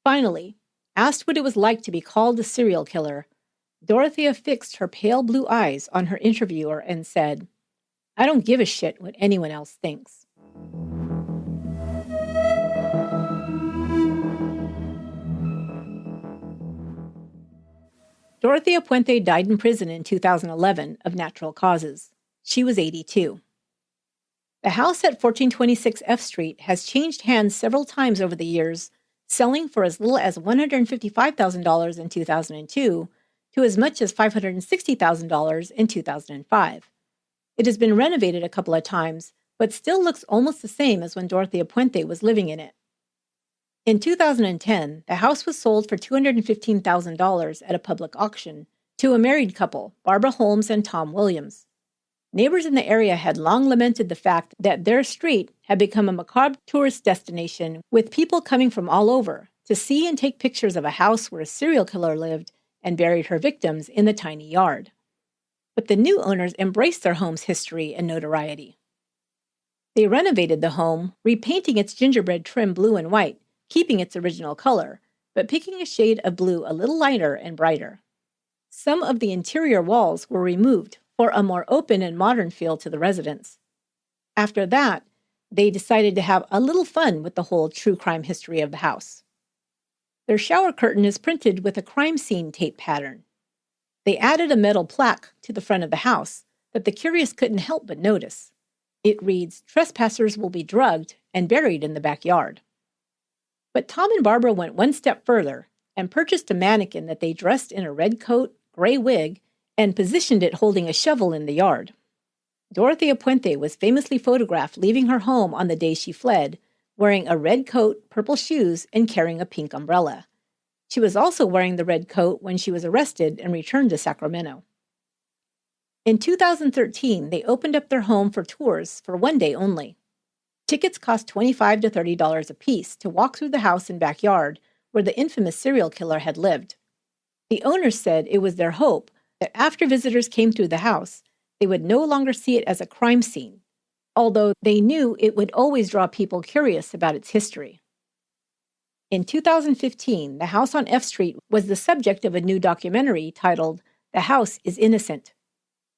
Finally, asked what it was like to be called a serial killer, Dorothea fixed her pale blue eyes on her interviewer and said, I don't give a shit what anyone else thinks. Dorothea Puente died in prison in 2011 of natural causes. She was 82. The house at 1426 F Street has changed hands several times over the years, selling for as little as $155,000 in 2002 to as much as $560,000 in 2005. It has been renovated a couple of times, but still looks almost the same as when Dorothea Puente was living in it. In 2010, the house was sold for $215,000 at a public auction to a married couple, Barbara Holmes and Tom Williams. Neighbors in the area had long lamented the fact that their street had become a macabre tourist destination with people coming from all over to see and take pictures of a house where a serial killer lived and buried her victims in the tiny yard. But the new owners embraced their home's history and notoriety. They renovated the home, repainting its gingerbread trim blue and white, keeping its original color, but picking a shade of blue a little lighter and brighter. Some of the interior walls were removed for a more open and modern feel to the residents. After that, they decided to have a little fun with the whole true crime history of the house. Their shower curtain is printed with a crime scene tape pattern. They added a metal plaque to the front of the house that the curious couldn't help but notice. It reads, "Trespassers will be drugged and buried in the backyard." But Tom and Barbara went one step further and purchased a mannequin that they dressed in a red coat, gray wig, and positioned it holding a shovel in the yard. Dorothea Puente was famously photographed leaving her home on the day she fled, wearing a red coat, purple shoes, and carrying a pink umbrella. She was also wearing the red coat when she was arrested and returned to Sacramento. In 2013, they opened up their home for tours for one day only. Tickets cost $25 to $30 apiece to walk through the house and backyard where the infamous serial killer had lived. The owners said it was their hope that after visitors came through the house, they would no longer see it as a crime scene. although they knew it would always draw people curious about its history. In 2015, the house on F Street was the subject of a new documentary titled The House is Innocent.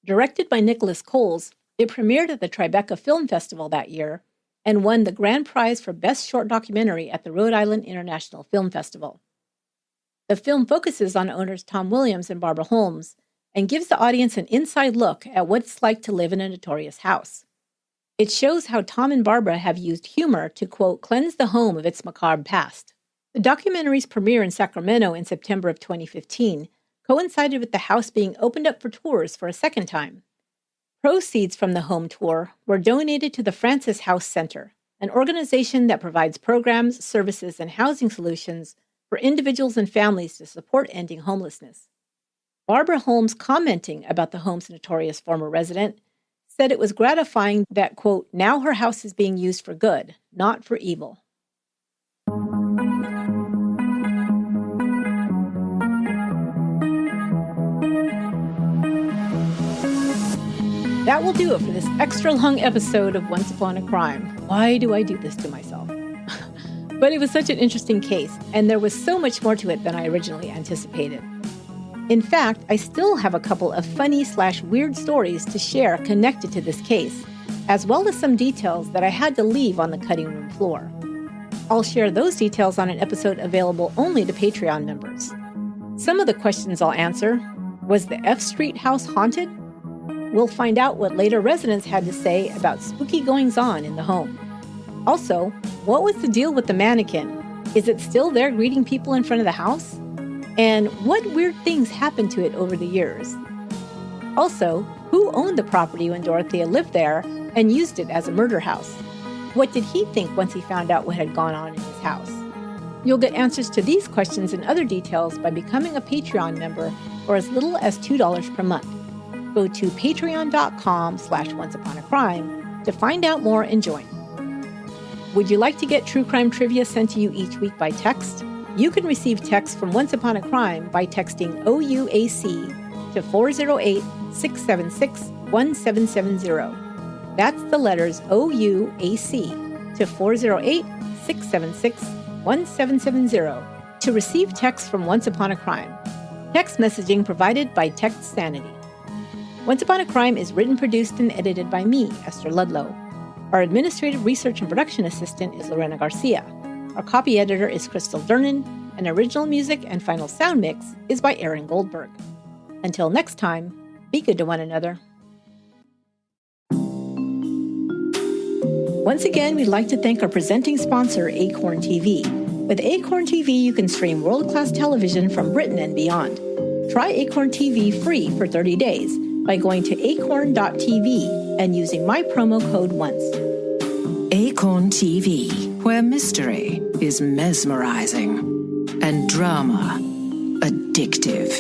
Directed by Nicholas Coles, it premiered at the Tribeca Film Festival that year and won the grand prize for Best Short Documentary at the Rhode Island International Film Festival. The film focuses on owners Tom Williams and Barbara Holmes and gives the audience an inside look at what it's like to live in a notorious house. It shows how Tom and Barbara have used humor to, quote, cleanse the home of its macabre past. The documentary's premiere in Sacramento in September of 2015 coincided with the house being opened up for tours for a second time. Proceeds from the home tour were donated to the Francis House Center, an organization that provides programs, services, and housing solutions for individuals and families to support ending homelessness. Barbara Holmes, commenting about the home's notorious former resident, said it was gratifying that, quote, now her house is being used for good, not for evil. That will do it for this extra-long episode of Once Upon a Crime. Why do I do this to myself? But it was such an interesting case, and there was so much more to it than I originally anticipated. In fact, I still have a couple of funny/weird stories to share connected to this case, as well as some details that I had to leave on the cutting room floor. I'll share those details on an episode available only to Patreon members. Some of the questions I'll answer: was the F Street house haunted? We'll find out what later residents had to say about spooky goings-on in the home. Also, what was the deal with the mannequin? Is it still there greeting people in front of the house? And what weird things happened to it over the years? Also, who owned the property when Dorothea lived there and used it as a murder house? What did he think once he found out what had gone on in his house? You'll get answers to these questions and other details by becoming a Patreon member for as little as $2 per month. Go to patreon.com/onceuponacrime to find out more and join. Would you like to get true crime trivia sent to you each week by text? You can receive text from Once Upon a Crime by texting OUAC to 408-676-1770. That's the letters OUAC to 408-676-1770 to receive text from Once Upon a Crime. Text messaging provided by Text Sanity. Once Upon a Crime is written, produced, and edited by me, Esther Ludlow. Our administrative research and production assistant is Lorena Garcia. Our copy editor is Crystal Dernan, and original music and final sound mix is by Aaron Goldberg. Until next time, be good to one another. Once again, we'd like to thank our presenting sponsor, Acorn TV. With Acorn TV, you can stream world-class television from Britain and beyond. Try Acorn TV free for 30 days by going to acorn.tv and using my promo code ONCE. Acorn TV, where mystery is mesmerizing and drama addictive.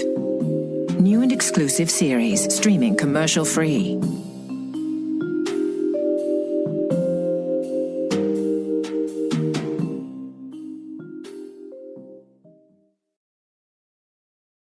New and exclusive series streaming commercial-free.